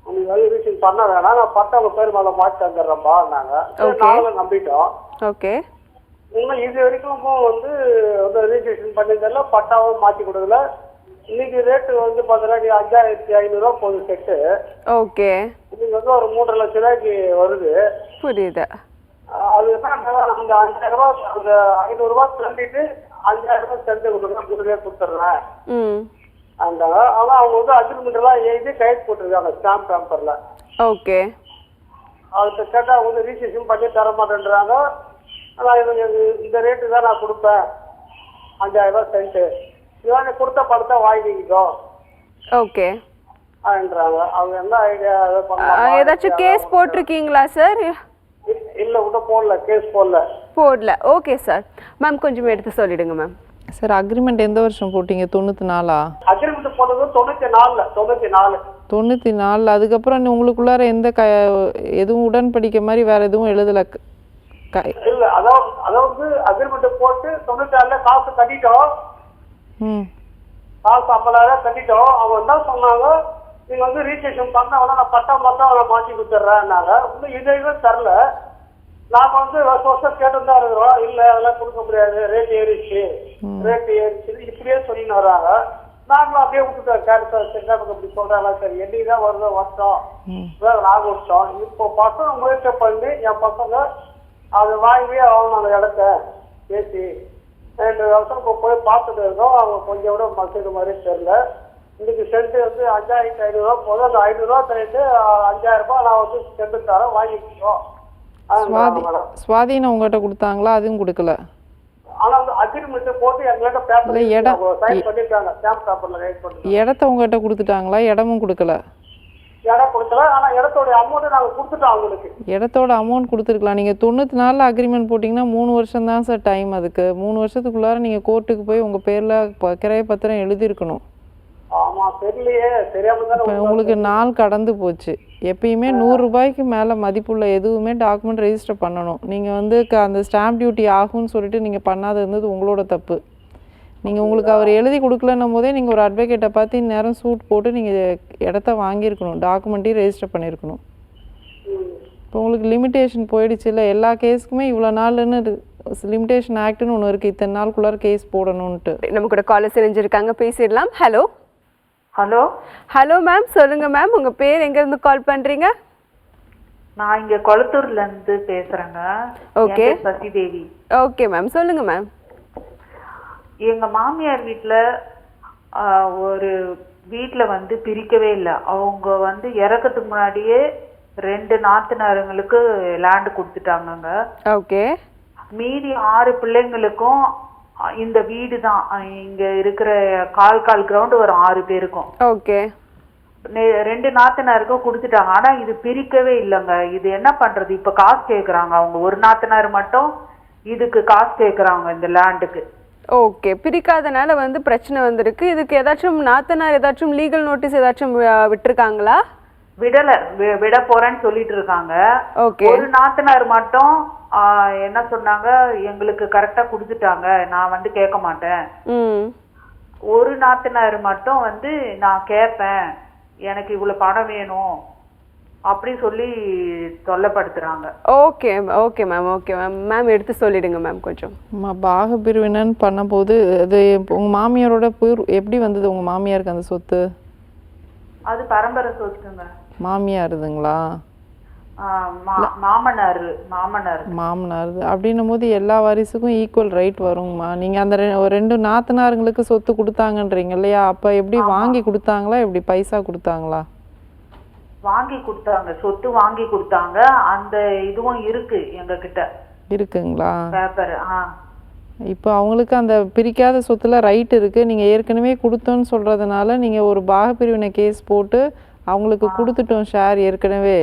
உங்களுக்கு வந்து ரிஜிஸ்ட்ரேஷன் பண்ண வேணாம், நான் பட்டா உங்க பேர் மேலே மாற்றி தந்துடுறேன்பா நாங்கள் நாங்களும் நம்பிட்டோம். ஓகே. இன்னும் இது வரைக்கும் வந்து ரிஜிஸ்ட்ரேஷன் பண்ணியிருந்தால பட்டாவும் மாற்றி கொடுக்கல. இன்னைக்கு ரேட்டு வந்து பார்த்தீங்கன்னா 5500 ரூபா போகுது செட்டு. ஓகே. இன்னைக்கு வந்து ஒரு 3.5 லட்ச ரூபாய்க்கு வருது. புரியுது. அது என்ன அந்த 5000 ரூபா அந்த 500 ரூபா தள்ளிட்டு 5000 ரூபாய் சென்ட் கொடுத்துட்றேன். அந்த ஆனால் அவங்க வந்து அக்ரிமெண்ட் எல்லாம் எழுதி கைது போட்டிருக்காங்க ஸ்டாம்ப் பேப்பர்ல. ஓகே. அதுக்கு கேட்டால் அவங்க வந்து ரிஜிஸ்ட்ரேஷன் பண்ணி தர மாட்டேன்றாங்க. ஆனால் இந்த ரேட்டு தான் நான் கொடுப்பேன் 5000 ரூபா சென்ட்டு, இவங்க கொடுத்த படத்தை வாங்கிக்கிட்டோ. ஓகே. அவங்க என்ன ஐடியா ஏதாச்சும் கேஸ் போட்டிருக்கீங்களா சார்? இல்ல இன்னும் போடல, கேஸ் போடல. போடல. Okay sir. மேம் கொஞ்சம் எடுத்து சொல்லிடுங்க மேம். சார் அக்ரிமெண்ட் எந்த வருஷம் போட்டீங்க? 94ஆ? அக்ரிமெண்ட் போட்டது 94ல. 94. அதுக்கப்புறம் உங்களுக்குள்ளார எதுவும் உடன்படிக்கை மாதிரி வேற எதுவும் எழுதல? இல்ல, அதாவது அக்ரிமெண்ட் போட்டு 96ல காசு கட்டிட்டோம். காசு 50,000 கட்டிட்டோம். அவங்க என்ன சொன்னாங்க, நீங்க வந்து ரிஜிஸ்ட்ரேஷன் பண்ண நான் பட்டா மட்டும் அவனை மாற்றி கொடுத்துட்றேன்னாங்க. இன்னும் இதுவே தரல. நாம வந்து வருஷம் கேட்டுதான் இருக்கிறோம். இல்ல அதெல்லாம் கொடுக்க முடியாது, ரேட் ஏறிச்சு இப்படியே சொல்லின்னு வர்றாங்க. நாங்களும் அப்படியே விட்டுட்டோம். கேட்டு அப்படி சொல்றாங்க. சரி என்னைக்குதான் வருதோ வருஷம் நாங்கள் விட்டோம். இப்போ பசங்க முயற்சி பண்ணி என் பசங்க அதை வாங்கி அவங்க அந்த இடத்த பேசி 2 வருஷம் இப்போ போய் பார்த்துட்டு இருக்கோம். அவங்க கொஞ்சம் விட மசித மாதிரி தெரியல. இன்னைக்கு சென்ட் வந்து 5500 போதும். அந்த 500 தரேன் 5000 நான் வந்து சென்ட் தரேன் வாங்கிக்கிட்டோம். சுவாதீனம் உங்ககிட்ட கொடுத்தாங்களா? அதுவும் கொடுக்கல. ஆனா அந்த அக்ரிமெண்ட் போட்டு எங்கள்கிட்ட பேப்பர் சைன் பண்ணிருக்காங்க. ஸ்டாம்ப் பேப்பர்ல ரைட் பண்ணி இடத்த உங்ககிட்ட கொடுத்துட்டாங்களா? இடமும் கொடுக்கல. இடம் கொடுக்கல. ஆனா இடத்தோட அமௌண்ட் நாங்க கொடுத்துட்டோம் அவங்களுக்கு. இடத்தோட அமௌண்ட் கொடுத்துருக்கலாம். நீங்க 94ல அக்ரிமெண்ட் போட்டிங்கன்னா 3 வருஷம் தான் சார் டைம். அதுக்கு 3 வருஷத்துக்குள்ளார நீங்க கோர்ட்டுக்கு போய் உங்க பேர்ல கிராய பத்திரம் எழுதியிருக்கணும். ஆமா தெரியலையே, தெரியாம தானே. உங்களுக்கு நாள் கடந்து போச்சு. எப்பயுமே 100 ரூபாய்க்கு மேல மதிப்புள்ள எதுவுமே டாக்குமெண்ட் ரெஜிஸ்டர் பண்ணணும். நீங்க வந்து அந்த ஸ்டாம்ப் டியூட்டி ஆகும்னு சொல்லிட்டு நீங்க பண்ணாத இருந்தது உங்களோட தப்பு. நீங்கள் உங்களுக்கு அவர் எழுதி கொடுக்கலன்னும் போதே நீங்கள் ஒரு அட்வொகேட்டை பார்த்து இந்நேரம் சூட் போட்டு நீங்கள் இடத்த வாங்கியிருக்கணும், டாக்குமெண்ட்டையும் ரெஜிஸ்டர் பண்ணியிருக்கணும். இப்போ உங்களுக்கு லிமிட்டேஷன் போயிடுச்சு இல்லை? எல்லா கேஸுக்குமே இவ்வளோ நாள்னு லிமிட்டேஷன் ஆக்ட்னு ஒன்று இருக்குது, இத்தனை நாளுக்குள்ளார கேஸ் போடணுன்ட்டு. நம்ம கூட காலர் செஞ்சுருக்காங்க, பேசிடலாம். ஹலோ ஹலோ ஹலோ மேம், சொல்லுங்கள் மேம். உங்கள் பேர் எங்கேருந்து கால் பண்ணுறீங்க? நான் இங்கே கொளத்தூர்லேருந்து பேசுகிறேங்க. ஓகே சசிதேவி. ஓகே மேம், சொல்லுங்கள் மேம். எங்கள் மாமியார் வீட்டில் ஒரு வீட்டில் வந்து பிரிக்கவே இல்லை. அவங்க வந்து இறக்கிறதுக்கு முன்னாடியே 2 நாத்தனாருங்களுக்கு லேண்டு கொடுத்துட்டாங்கங்க. ஓகே. மீதி 6 பிள்ளைங்களுக்கும் இந்த வீடு தான். இங்கே இருக்கிற கால் கிரவுண்டு ஒரு 6 பேருக்கும். ஓகே. 2 நாத்தனாருக்கும் கொடுத்துட்டாங்க. ஆனால் இது பிரிக்கவே இல்லைங்க. இது என்ன பண்ணுறது? இப்போ காசு கேட்குறாங்க. அவங்க ஒரு நாத்தனார் மட்டும் இதுக்கு காசு கேட்குறாங்க இந்த லேண்டுக்கு. ஓகே, பிரிக்காதனால வந்து பிரச்சனை வந்திருக்கு. இதுக்கு ஏதாச்சும் நாத்தனார் ஏதாச்சும் லீகல் நோட்டீஸ் ஏதாச்சும் விட்டுருக்காங்களா? விட போறேன்னு சொல்லிட்டு இருக்காங்க. ஓகே. ஒரு நாத்தனார் மட்டும் என்ன சொன்னாங்க, எங்களுக்கு கரெக்டா கொடுத்துட்டாங்க, நான் வந்து கேட்க மாட்டேன். ஒரு நாத்தனார் மட்டும் வந்து நான் கேட்பேன், எனக்கு இவ்வளவு பணம் வேணும் அப்படி சொல்லி தொல்லைப்படுத்துறாங்க. Okay okay ma'am, okay ma'am. Ma'am எடுத்து சொல்லிடுங்க மேம் கொஞ்சம். பாக பிரிவினைன்னு பண்ணும்போது அது உங்கள் மாமியாரோட எப்படி வந்தது? உங்கள் மாமியாருக்கு அந்த சொத்து? அது பரம்பரை சொத்துங்க. மாமியாருதுங்களா? மாமனார். அப்படின்னும் போது எல்லா வாரிசுக்கும் ஈக்குவல் ரைட் வருங்கம்மா. நீங்கள் அந்த 2 நாத்தனாருங்களுக்கு சொத்து கொடுத்தாங்கன்றீங்க இல்லையா? அப்போ எப்படி வாங்கி கொடுத்தாங்களா, எப்படி பைசா கொடுத்தாங்களா? வாங்கி கொடுத்தாங்க, சொத்து வாங்கி கொடுத்தாங்க. அந்த இதுவும் இருக்கு எங்க கிட்ட. இருக்குங்களா பேப்பர்? இப்போ அவங்களுக்கு அந்த பிரிக்காத சொத்துல ரைட் இருக்கு. நீங்க ஏற்கனவே கொடுத்தோன்னு சொல்றதுனால நீங்க ஒரு பாகப்பிரிவினை கேஸ் போட்டு அவங்களுக்கு கொடுத்துட்டோம், ஷேர் ஏற்கனவே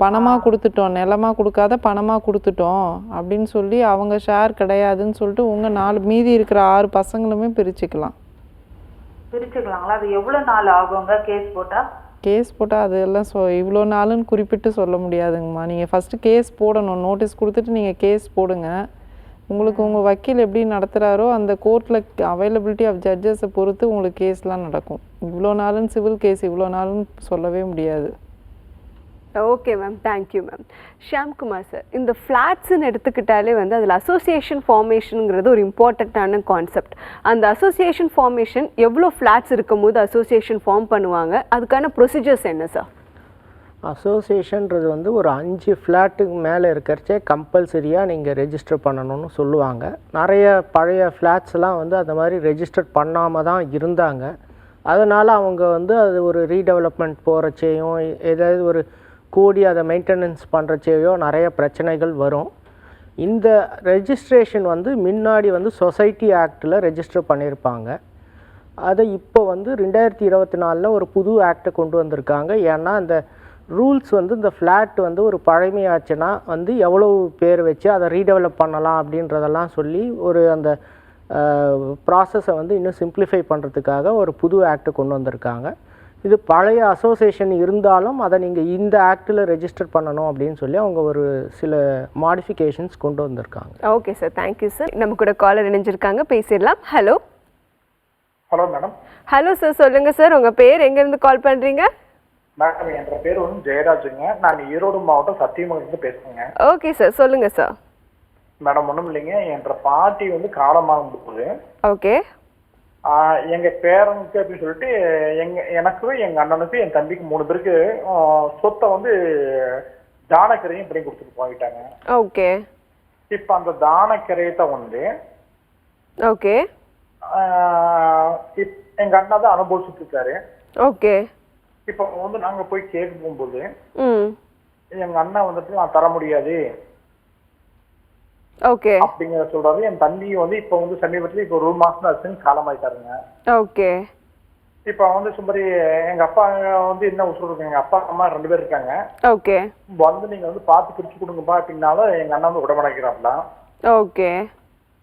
பணமா கொடுத்துட்டோம், நிலமா கொடுக்காத பணமா கொடுத்துட்டோம் அப்படின்னு சொல்லி அவங்க ஷேர் கிடையாதுன்னு சொல்லிட்டு உங்க 4 மீதி இருக்கிற 6 பசங்களுமே பிரிச்சுக்கலாம். பிரிச்சுக்கலாங்களா? அது எவ்வளவு நாள் ஆகுங்க கேஸ் போட்டா? கேஸ் போட்டால் அதெல்லாம் இவ்வளோ நாளுன்னு குறிப்பிட்டு சொல்ல முடியாதுங்கம்மா. நீங்கள் ஃபஸ்ட்டு கேஸ் போடணும், நோட்டீஸ் கொடுத்துட்டு நீங்கள் கேஸ் போடுங்க. உங்களுக்கு உங்கள் வக்கீல் எப்படி நடத்துகிறாரோ அந்த கோர்ட்டில் அவைலபிலிட்டி ஆஃப் ஜட்ஜஸை பொறுத்து உங்களுக்கு கேஸ்லாம் நடக்கும். இவ்வளோ நாளுன்னு சிவில் கேஸ் இவ்வளோ நாளுன்னு சொல்லவே முடியாது. Okay ma'am, thank you ma'am. Shyamkumar sir, இந்த ஃப்ளாட்ஸ்ன்னு எடுத்துக்கிட்டாலே வந்து அதில் அசோசியேஷன் ஃபார்மேஷனுங்கிறது ஒரு இம்பார்ட்டண்ட்டான கான்செப்ட். அந்த அசோசியேஷன் ஃபார்மேஷன் எவ்வளோ ஃப்ளாட்ஸ் இருக்கும் போது அசோசியேஷன் ஃபார்ம் பண்ணுவாங்க, அதுக்கான ப்ரொசீஜர்ஸ் என்ன சார்? அசோசியேஷன்றது வந்து ஒரு 5 ஃப்ளாட்டுக்கு மேலே இருக்கிறச்சே கம்பல்சரியாக நீங்கள் ரெஜிஸ்டர் பண்ணணும்னு சொல்லுவாங்க. நிறைய பழைய ஃப்ளாட்ஸ்லாம் வந்து அந்த மாதிரி ரெஜிஸ்டர் பண்ணாமல் தான் இருந்தாங்க. அதனால் அவங்க வந்து அது ஒரு ரீடெவலப்மெண்ட் போகிறச்சேயும் ஏதாவது ஒரு கூடி அதை மெயின்டெனன்ஸ் பண்ணுறச்சேயோ நிறைய பிரச்சனைகள் வரும். இந்த ரெஜிஸ்ட்ரேஷன் வந்து முன்னாடி வந்து சொசைட்டி ஆக்டில் ரெஜிஸ்டர் பண்ணியிருப்பாங்க. அதை இப்போ வந்து 2024 ஒரு புது ஆக்டை கொண்டு வந்திருக்காங்க. ஏன்னா அந்த ரூல்ஸ் வந்து இந்த ஃப்ளாட் வந்து ஒரு பழமையாச்சுன்னா வந்து எவ்வளோ பேர் வச்சு அதை ரீடெவலப் பண்ணலாம் அப்படின்றதெல்லாம் சொல்லி ஒரு அந்த ப்ராசஸை வந்து இன்னும் சிம்பிளிஃபை பண்ணுறதுக்காக ஒரு புது ஆக்ட் கொண்டு வந்திருக்காங்க. இது பழைய அசோசியேஷன் இருந்தாலும் அதை நீங்கள் இந்த ஆக்டில் ரெஜிஸ்டர் பண்ணணும் அப்படின்னு சொல்லி அவங்க ஒரு சில மாடிஃபிகேஷன்ஸ் கொண்டு வந்திருக்காங்க. Okay sir, thank you sir. நம்ம கூட காலர் இணைஞ்சிருக்காங்க, பேசிடலாம். Hello. Hello madam. Hello sir, சொல்லுங்க சார், உங்க பேர் எங்கேருந்து கால் பண்றீங்க? மேடம் என் பேர் வந்து ஜெயராஜுங்க. நான் ஈரோடு மாவட்டம் சத்தியமங்கலத்துலேருந்து பேசுகிறேங்க. ஓகே சார், சொல்லுங்க சார். மேடம் ஒன்றும் இல்லைங்க, என்ற பாட்டி வந்து காலமாக போகுது. ஓகே. எங்கள் பேரனுக்கு அப்படின்னு சொல்லிட்டு எனக்கு எங்கள் அண்ணனுக்கு என் தம்பிக்கு 3 பேருக்கு சொத்தை வந்து தானக்கரையும் இப்படி கொடுத்துட்டு போயிட்டாங்க. ஓகே. இப்போ அந்த தானக்கரையத்தை வந்து ஓகே எங்கள் அண்ணா தான் அனுபவிச்சுட்டு இருக்காரு. ஓகே. இப்போ வந்து நாங்கள் போய் கேட்க போகும்போது எங்கள் அண்ணா வந்துட்டு நான் தர முடியாது ஓகே அப்படிங்கிற சொல்றாரு. என் தம்பி வந்து இப்ப வந்து சமீபத்துல இப்ப 1 மாசம் ஆச்சுன்னு காலமாயிட்டாருங்க. ஓகே. இப்ப வந்து சும்மாரி எங்க அப்பா வந்து என்ன சொல்றாங்க, எங்க அப்பா அம்மா 2 பேர் இருக்காங்க. ஓகே. வந்து நீங்க வந்து பார்த்து பிரிச்சு கொடுங்கப்பா அப்படின்னாலும் எங்க அண்ணா வந்து விடமாட்டேங்கிறாப்ல. ஓகே.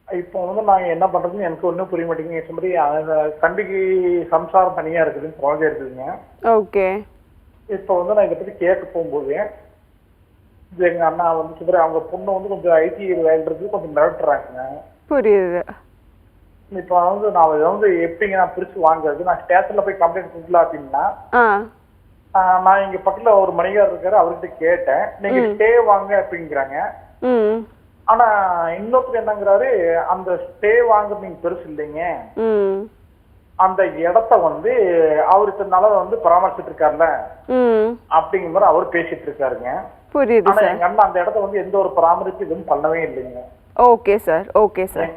இப்போ வந்து நாங்க என்ன பண்றதுன்னு எனக்கு ஒன்றும் புரிய மாட்டேங்குது. சும்மாரி தம்பிக்கு சம்சாரம் தனியா இருக்குதுன்னு குழந்தை இருக்குதுங்க. ஓகே. இப்போ வந்து நான் இதை பத்தி கேட்க போகும்போது எங்க அண்ணா வந்து சும்மா அவங்க பொண்ணு வந்து கொஞ்சம் ஐடி வேலைன்றது கொஞ்சம் மிரட்டுறாங்க. புரியுது. இப்போ வந்து நான் வந்து எப்படிங்க நான் பிரிச்சு வாங்குறது, நான் ஸ்டேஷன்ல போய் கம்ப்ளைண்ட் கொடுக்கலாம் அப்படின்னா நான் இங்க பக்கத்துல ஒரு மணிகார் இருக்காரு, அவர்கிட்ட கேட்டேன், நீங்க ஸ்டே வாங்க அப்படிங்கிறாங்க. ஆனா இன்னொருத்தர் என்னங்கிறாரு, அந்த ஸ்டே வாங்குறது நீங்க பெருசு இல்லைங்க, அந்த இடத்த வந்து அவருக்கு நல்லா வந்து பராமரிச்சுட்டு இருக்காருல்ல அப்படிங்கிற மாதிரி அவர் பேசிட்டு இருக்காருங்க. புரியுது ஆனா சார். எங்க அண்ணா அந்த இடத்த வந்து எந்த ஒரு பராமரிப்பு இதுவும் பண்ணவே இல்லைங்க. Okay sir. Okay sir.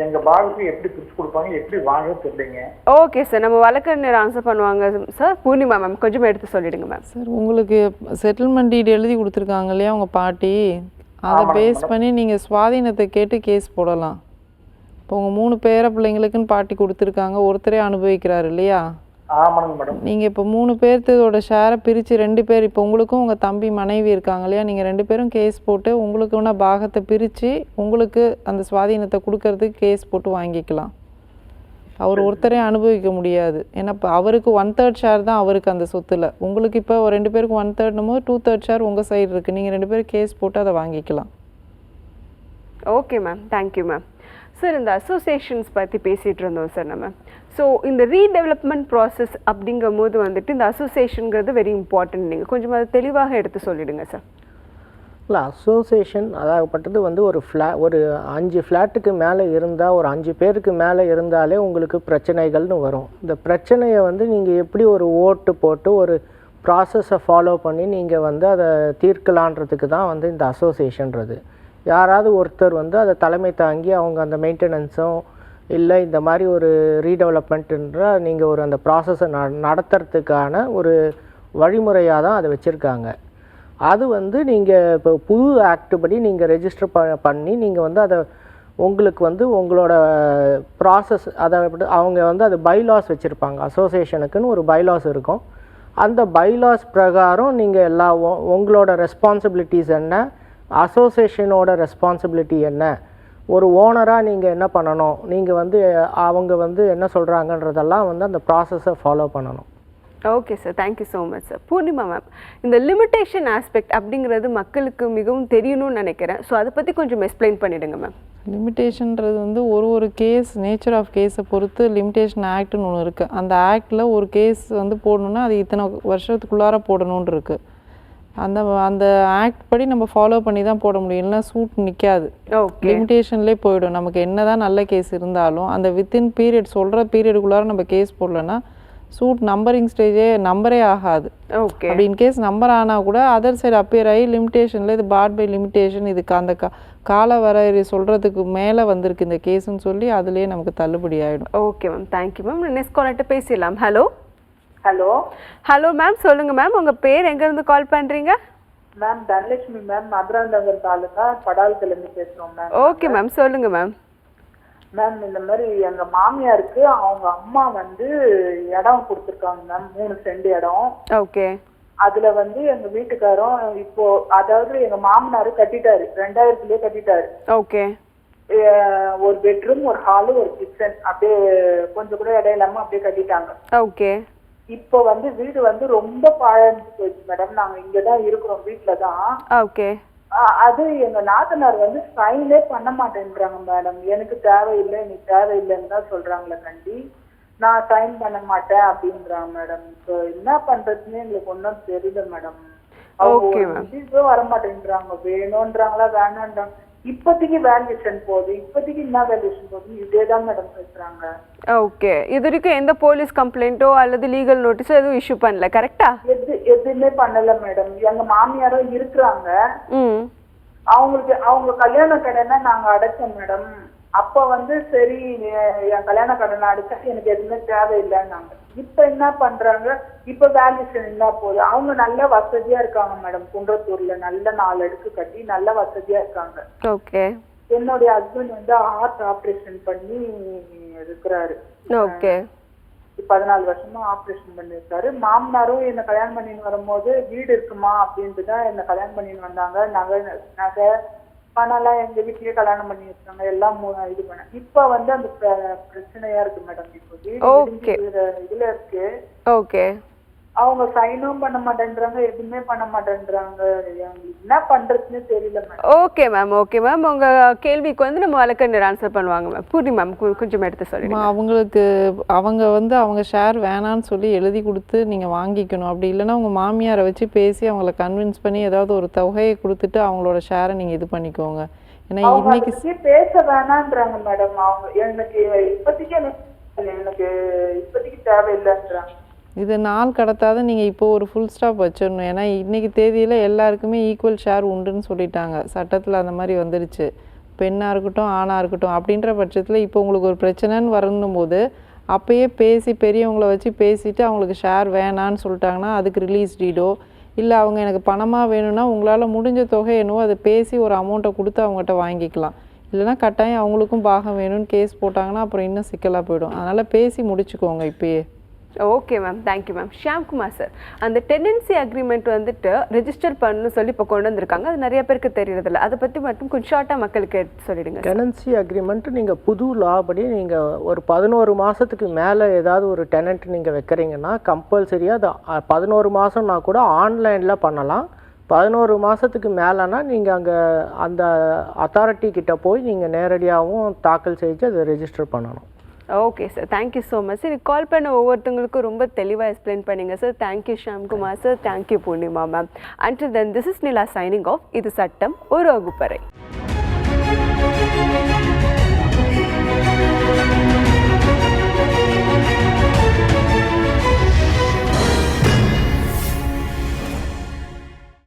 எங்க பாகத்துக்கு எப்படி பிரிச்சு கொடுப்பாங்க, எப்படி வாங்க தெரியலங்க. ஓகே சார், நம்ம வழக்கறிஞர் ஆன்சர் பண்ணுவாங்க சார். பூர்ணிமா மேம் கொஞ்சம் எடுத்து சொல்லிடுங்க மேம். சார், உங்களுக்கு செட்டில்மெண்ட் டீட் எழுதி கொடுத்துருக்காங்க இல்லையா உங்கள் பாட்டி, அதை பேஸ் பண்ணி நீங்கள் சுவாதீனத்தை கேட்டு கேஸ் போடலாம். இப்போ உங்கள் 3 பேர பிள்ளைங்களுக்குன்னு பாட்டி கொடுத்துருக்காங்க, ஒருத்தரே அனுபவிக்கிறாரு இல்லையா? ஆமாங்க மேடம். நீங்கள் இப்போ 3 பேர்த்தோட ஷேரை பிரித்து 2 பேர், இப்போ உங்களுக்கும் உங்கள் தம்பி மனைவி இருக்காங்க இல்லையா, நீங்கள் 2 பேரும் கேஸ் போட்டு உங்களுக்குன்னா பாகத்தை பிரித்து உங்களுக்கு அந்த சுவாதீனத்தை கொடுக்கறதுக்கு கேஸ் போட்டு வாங்கிக்கலாம். அவர் ஒருத்தரே அனுபவிக்க முடியாது. ஏன்னா இப்போ அவருக்கு 1/3 ஷேர் தான் அவருக்கு அந்த சொத்துல. உங்களுக்கு இப்போ 2 பேருக்கு 1/3 போது 2/3 ஷேர் உங்கள் சைடு இருக்குது. நீங்கள் 2 பேரும் கேஸ் போட்டு அதை வாங்கிக்கலாம். Okay ma'am, thank you ma'am. Sir, இந்த அசோசியேஷன்ஸ் பற்றி பேசிகிட்டு இருந்தோம் சார் நம்ம. ஸோ இந்த ரீடெவலப்மெண்ட் ப்ராசஸ் அப்படிங்கும் போது வந்துட்டு இந்த அசோசியேஷனுங்கிறது வெரி இம்பார்ட்டன்ட். நீங்கள் கொஞ்சம் அதை தெளிவாக எடுத்து சொல்லிடுங்க சார். இல்லை, அசோசியேஷன் அதாகப்பட்டது வந்து ஒரு 5 ஃப்ளாட்டுக்கு மேலே இருந்தால், ஒரு 5 பேருக்கு மேலே இருந்தாலே உங்களுக்கு பிரச்சனைகள்னு வரும். இந்த பிரச்சனையை வந்து நீங்கள் எப்படி ஒரு ஓட்டு போட்டு ஒரு ப்ராசஸை ஃபாலோ பண்ணி நீங்கள் வந்து அதை தீர்க்கலான்றதுக்கு தான் வந்து இந்த அசோசியேஷன்றது. யாராவது ஒருத்தர் வந்து அதை தலைமை தாங்கி அவங்க அந்த மெயின்டெனன்ஸும் இல்லை இந்த மாதிரி ஒரு ரீடெவலப்மெண்ட்டுன்ற நீங்கள் ஒரு அந்த ப்ராசஸை நடத்துறதுக்கான ஒரு வழிமுறையாக தான் அதை வச்சுருக்காங்க. அது வந்து நீங்கள் இப்போ புது ஆக்ட் படி நீங்கள் ரெஜிஸ்டர் பண்ணி நீங்கள் வந்து அதை உங்களுக்கு வந்து உங்களோட ப்ராசஸ் அதை அவங்க வந்து அது பைலாஸ் வச்சுருப்பாங்க. அசோசியேஷனுக்குன்னு ஒரு பைலாஸ் இருக்கும். அந்த பைலாஸ் பிரகாரம் நீங்கள் எல்லா உங்களோட ரெஸ்பான்சிபிலிட்டிஸ் என்ன, அசோசியேஷனோட ரெஸ்பான்சிபிலிட்டி என்ன, ஒரு ஓனராக நீங்கள் என்ன பண்ணணும், நீங்கள் வந்து அவங்க வந்து என்ன சொல்கிறாங்கன்றதெல்லாம் வந்து அந்த ப்ராசஸை ஃபாலோ பண்ணணும். Okay sir, thank you so much sir. Purnima ma'am, இந்த லிமிட்டேஷன் ஆஸ்பெக்ட் அப்படிங்கிறது மக்களுக்கு மிகவும் தெரியணும்னு நினைக்கிறேன். ஸோ அதை பற்றி கொஞ்சம் எக்ஸ்பிளைன் பண்ணிவிடுங்க மேம். லிமிட்டேஷன்றது வந்து ஒரு கேஸ் நேச்சர் ஆஃப் கேஸை பொறுத்து லிமிட்டேஷன் ஆக்ட்னு ஒன்று இருக்குது. அந்த ஆக்டில் ஒரு கேஸ் வந்து போடணுன்னா அது இத்தனை வருஷத்துக்குள்ளார போடணுன்னு இருக்குது. அந்த ஆக்ட் படி நம்ம ஃபாலோ பண்ணி தான் போட முடியும், இல்லைனா சூட் நிற்காது. லிமிட்டேஷன்லேயே போயிடும். நமக்கு என்ன தான் நல்ல கேஸ் இருந்தாலும் அந்த வித்தின் பீரியட் சொல்கிற பீரியடுக்குள்ளார நம்ம கேஸ் போடலன்னா சூட் நம்பரிங் ஸ்டேஜே நம்பரே ஆகாது. ஓகே. அப்படி இன்கேஸ் நம்பர் ஆனால் கூட அதர் சைடு அப்பியர் ஆகி லிமிட்டேஷனில் இது பார்ட் பை லிமிட்டேஷன், இதுக்கு அந்த கால வரையறை சொல்கிறதுக்கு மேலே வந்திருக்கு இந்த கேஸுன்னு சொல்லி அதுலேயே நமக்கு தள்ளுபடி ஆகிடும். Okay ma'am, thank you ma'am. Next கால்கிட்ட பேசிடலாம். ஹலோ. ஹலோ. ஹலோ மேம், சொல்லுங்கள் மேம், உங்கள் பேர் எங்கேருந்து கால் பண்ணுறீங்க? மேம் தனலட்சுமி மேம், மதுராந்தகர் தாலுகா படாலத்துலேருந்து பேசுகிறோம் மேம். ஓகே மேம், சொல்லுங்கள் மேம். மேம் இந்த மாதிரி எங்கள் மாமியாருக்கு அவங்க அம்மா வந்து இடம் கொடுத்துருக்காங்க மேம், 3 சென்ட் இடம். ஓகே. அதுல வந்து எங்க வீட்டுக்காரும் இப்போ அதாவது எங்க மாமனாரு கட்டிட்டாரு 2000 கட்டிட்டாரு. ஓகே. ஒரு பெட்ரூம், ஒரு ஹாலு, ஒரு கிச்சன் அப்படியே கொஞ்சம் கூட இடம் இல்லாம அப்படியே கட்டிட்டாங்க. ஓகே. இப்போ வந்து வீடு வந்து ரொம்ப பாழஞ்சு போயிடுச்சு மேடம். நாங்க இங்கதான் இருக்கிறோம், வீட்டுல தான். ஓகே. அது எங்க நாத்தனார் வந்து சைனே பண்ண மாட்டேன்றாங்க மேடம். எனக்கு தேவையில்லை, எனக்கு தேவையில்லைன்னு தான் சொல்றாங்களே கண்டி. நான் சைன் பண்ண மாட்டேன் அப்படின்றாங்க மேடம். இப்போ என்ன பண்றதுன்னு எங்களுக்கு ஒன்றும் தெரியல மேடம். அவங்க வர மாட்டேன்றாங்க, வேணும்ன்றாங்களா வேணான்றாங்க. இப்போதைக்கு வேல்யூஷன் போகுது, இப்போதைக்கு என்ன வேல்யூஷன் போகுது, இதேதான் மேடம் பேசுறாங்க. ஓகே. இது வரைக்கும் எந்த போலீஸ் கம்ப்ளைண்ட்டோ அல்லது லீகல் நோட்டீஸோ எதுவும் இஷ்யூ பண்ணல, கரெக்டா? எதுவுமே பண்ணல மேடம். எங்க மாமியாரும் இருக்கிறாங்க. அவங்களுக்கு அவங்க கல்யாண கடனை நாங்க அடைச்சோம் மேடம். அப்ப வந்து சரி என் கல்யாண கடனை அடைச்சா எனக்கு எதுவுமே தேவையில்லைன்னாங்க. இப்ப என்ன பண்றாங்க, இப்ப வேல்யூஷன் என்ன போகுது. அவங்க நல்ல வசதியா இருக்காங்க மேடம். குன்றத்தூர்ல நல்ல 4 அடுக்கு கட்டி நல்ல வசதியா இருக்காங்க. ஓகே. என்னுடைய ஹஸ்பண்ட் வந்து ஹார்ட் ஆபரேஷன் பண்ணி இருக்கிறாரு. ஓகே. 14 வருஷமா ஆபரேஷன் பண்ணிருக்காரு. மாமனாரும் என்ன கல்யாணம் பண்ணின்னு வரும்போது வீடு இருக்குமா அப்படின்ட்டு தான் என்ன கல்யாணம் பண்ணின்னு வந்தாங்க. நகை பணம்லாம் எங்க வீட்லயே கல்யாணம் பண்ணி வச்சாங்க, எல்லாம் இது பண்ண. இப்ப வந்து அந்த பிரச்சனையா இருக்கு மேடம். இப்போ வீடு இதுல இருக்கு. ஓகே. அவங்க சைனும் பண்ண மாட்டேன்றாங்க, எதுவுமே பண்ண மாட்டேன்றாங்க. என்ன பண்றதுன்னு தெரியல ma'am. Okay ma'am, okay ma'am. உங்க கேள்விக்கு வந்து நம்ம வழக்கறிஞர் ஆன்சர் பண்ணுவாங்க மேம். பூர்ணி மேம் கொஞ்சம் எடுத்து சொல்லுங்க. அவங்களுக்கு அவங்க வந்து அவங்க ஷேர் வேணான்னு சொல்லி எழுதி கொடுத்து நீங்க வாங்கிக்கணும். அப்படி இல்லைன்னா உங்க மாமியாரை வச்சு பேசி அவங்கள கன்வின்ஸ் பண்ணி ஏதாவது ஒரு தொகையை கொடுத்துட்டு அவங்களோட ஷேரை நீங்க இது பண்ணிக்கோங்க. ஏன்னா இன்னைக்கு பேச வேணான்றாங்க மேடம். அவங்க எனக்கு இப்போதைக்கு தேவையில்லைன்றாங்க. இது நாள் கடத்தாத நீங்கள் இப்போ ஒரு ஃபுல் ஸ்டாப் வச்சிடணும். ஏன்னா இன்றைக்கி தேதியில் எல்லாருக்குமே ஈக்குவல் ஷேர் உண்டுன்னு சொல்லிட்டாங்க, சட்டத்தில் அந்த மாதிரி வந்துடுச்சு. பெண்ணாக இருக்கட்டும் ஆணாக இருக்கட்டும். அப்படின்ற பட்சத்தில் இப்போ உங்களுக்கு ஒரு பிரச்சனைன்னு வரணும் போது அப்போயே பேசி பெரியவங்கள வச்சு பேசிவிட்டு அவங்களுக்கு ஷேர் வேணான்னு சொல்லிட்டாங்கன்னா அதுக்கு ரிலீஸ் டீடோ இல்லை அவங்க எனக்கு பணமாக வேணும்னா உங்களால் முடிஞ்ச தொகை என்னவோ அதை பேசி ஒரு அமௌண்ட்டை கொடுத்து அவங்ககிட்ட வாங்கிக்கலாம். இல்லைனா கட்டாயம் அவங்களுக்கும் பாகம் வேணும்னு கேஸ் போட்டாங்கன்னா அப்புறம் இன்னும் சிக்கலாக போயிடும். அதனால் பேசி முடிச்சுக்கோங்க இப்போயே. Okay ma'am, thank you ma'am. Shyamkumar sir, அந்த டெனன்சி அக்ரிமெண்ட் வந்துட்டு ரெஜிஸ்டர் பண்ணணும்னு சொல்லி இப்போ கொண்டு வந்திருக்காங்க. அது நிறைய பேருக்கு தெரியறதில்ல. அதை பற்றி மட்டும் கொஞ்சம் ஷார்ட்டாக மக்களுக்கு எடுத்து சொல்லிடுங்க. டெனன்சி அக்ரிமெண்ட் நீங்கள் புது லா படி நீங்கள் ஒரு 11 மாதத்துக்கு மேலே ஏதாவது ஒரு டெனன்ட் நீங்கள் வைக்கிறீங்கன்னா கம்பல்சரியாக அது 11 மாதம்னா கூட ஆன்லைனில் பண்ணலாம். 11 மாதத்துக்கு மேலேனா நீங்கள் அங்கே அந்த அத்தாரிட்டி கிட்ட போய் நீங்கள் நேரடியாகவும் தாக்கல் செஞ்சு அதை ரெஜிஸ்டர் பண்ணணும். Okay sir, thank you so much sir. Call பண்ண ஒவ்வொருத்தவங்களுக்கும் ரொம்ப தெளிவாக எக்ஸ்பிளைன் பண்ணிங்க sir. Thank you Shyamkumar sir, thank you Poornima ma'am. Until then this is Nila signing off. இது சட்டம் ஒரு வகுப்பறை.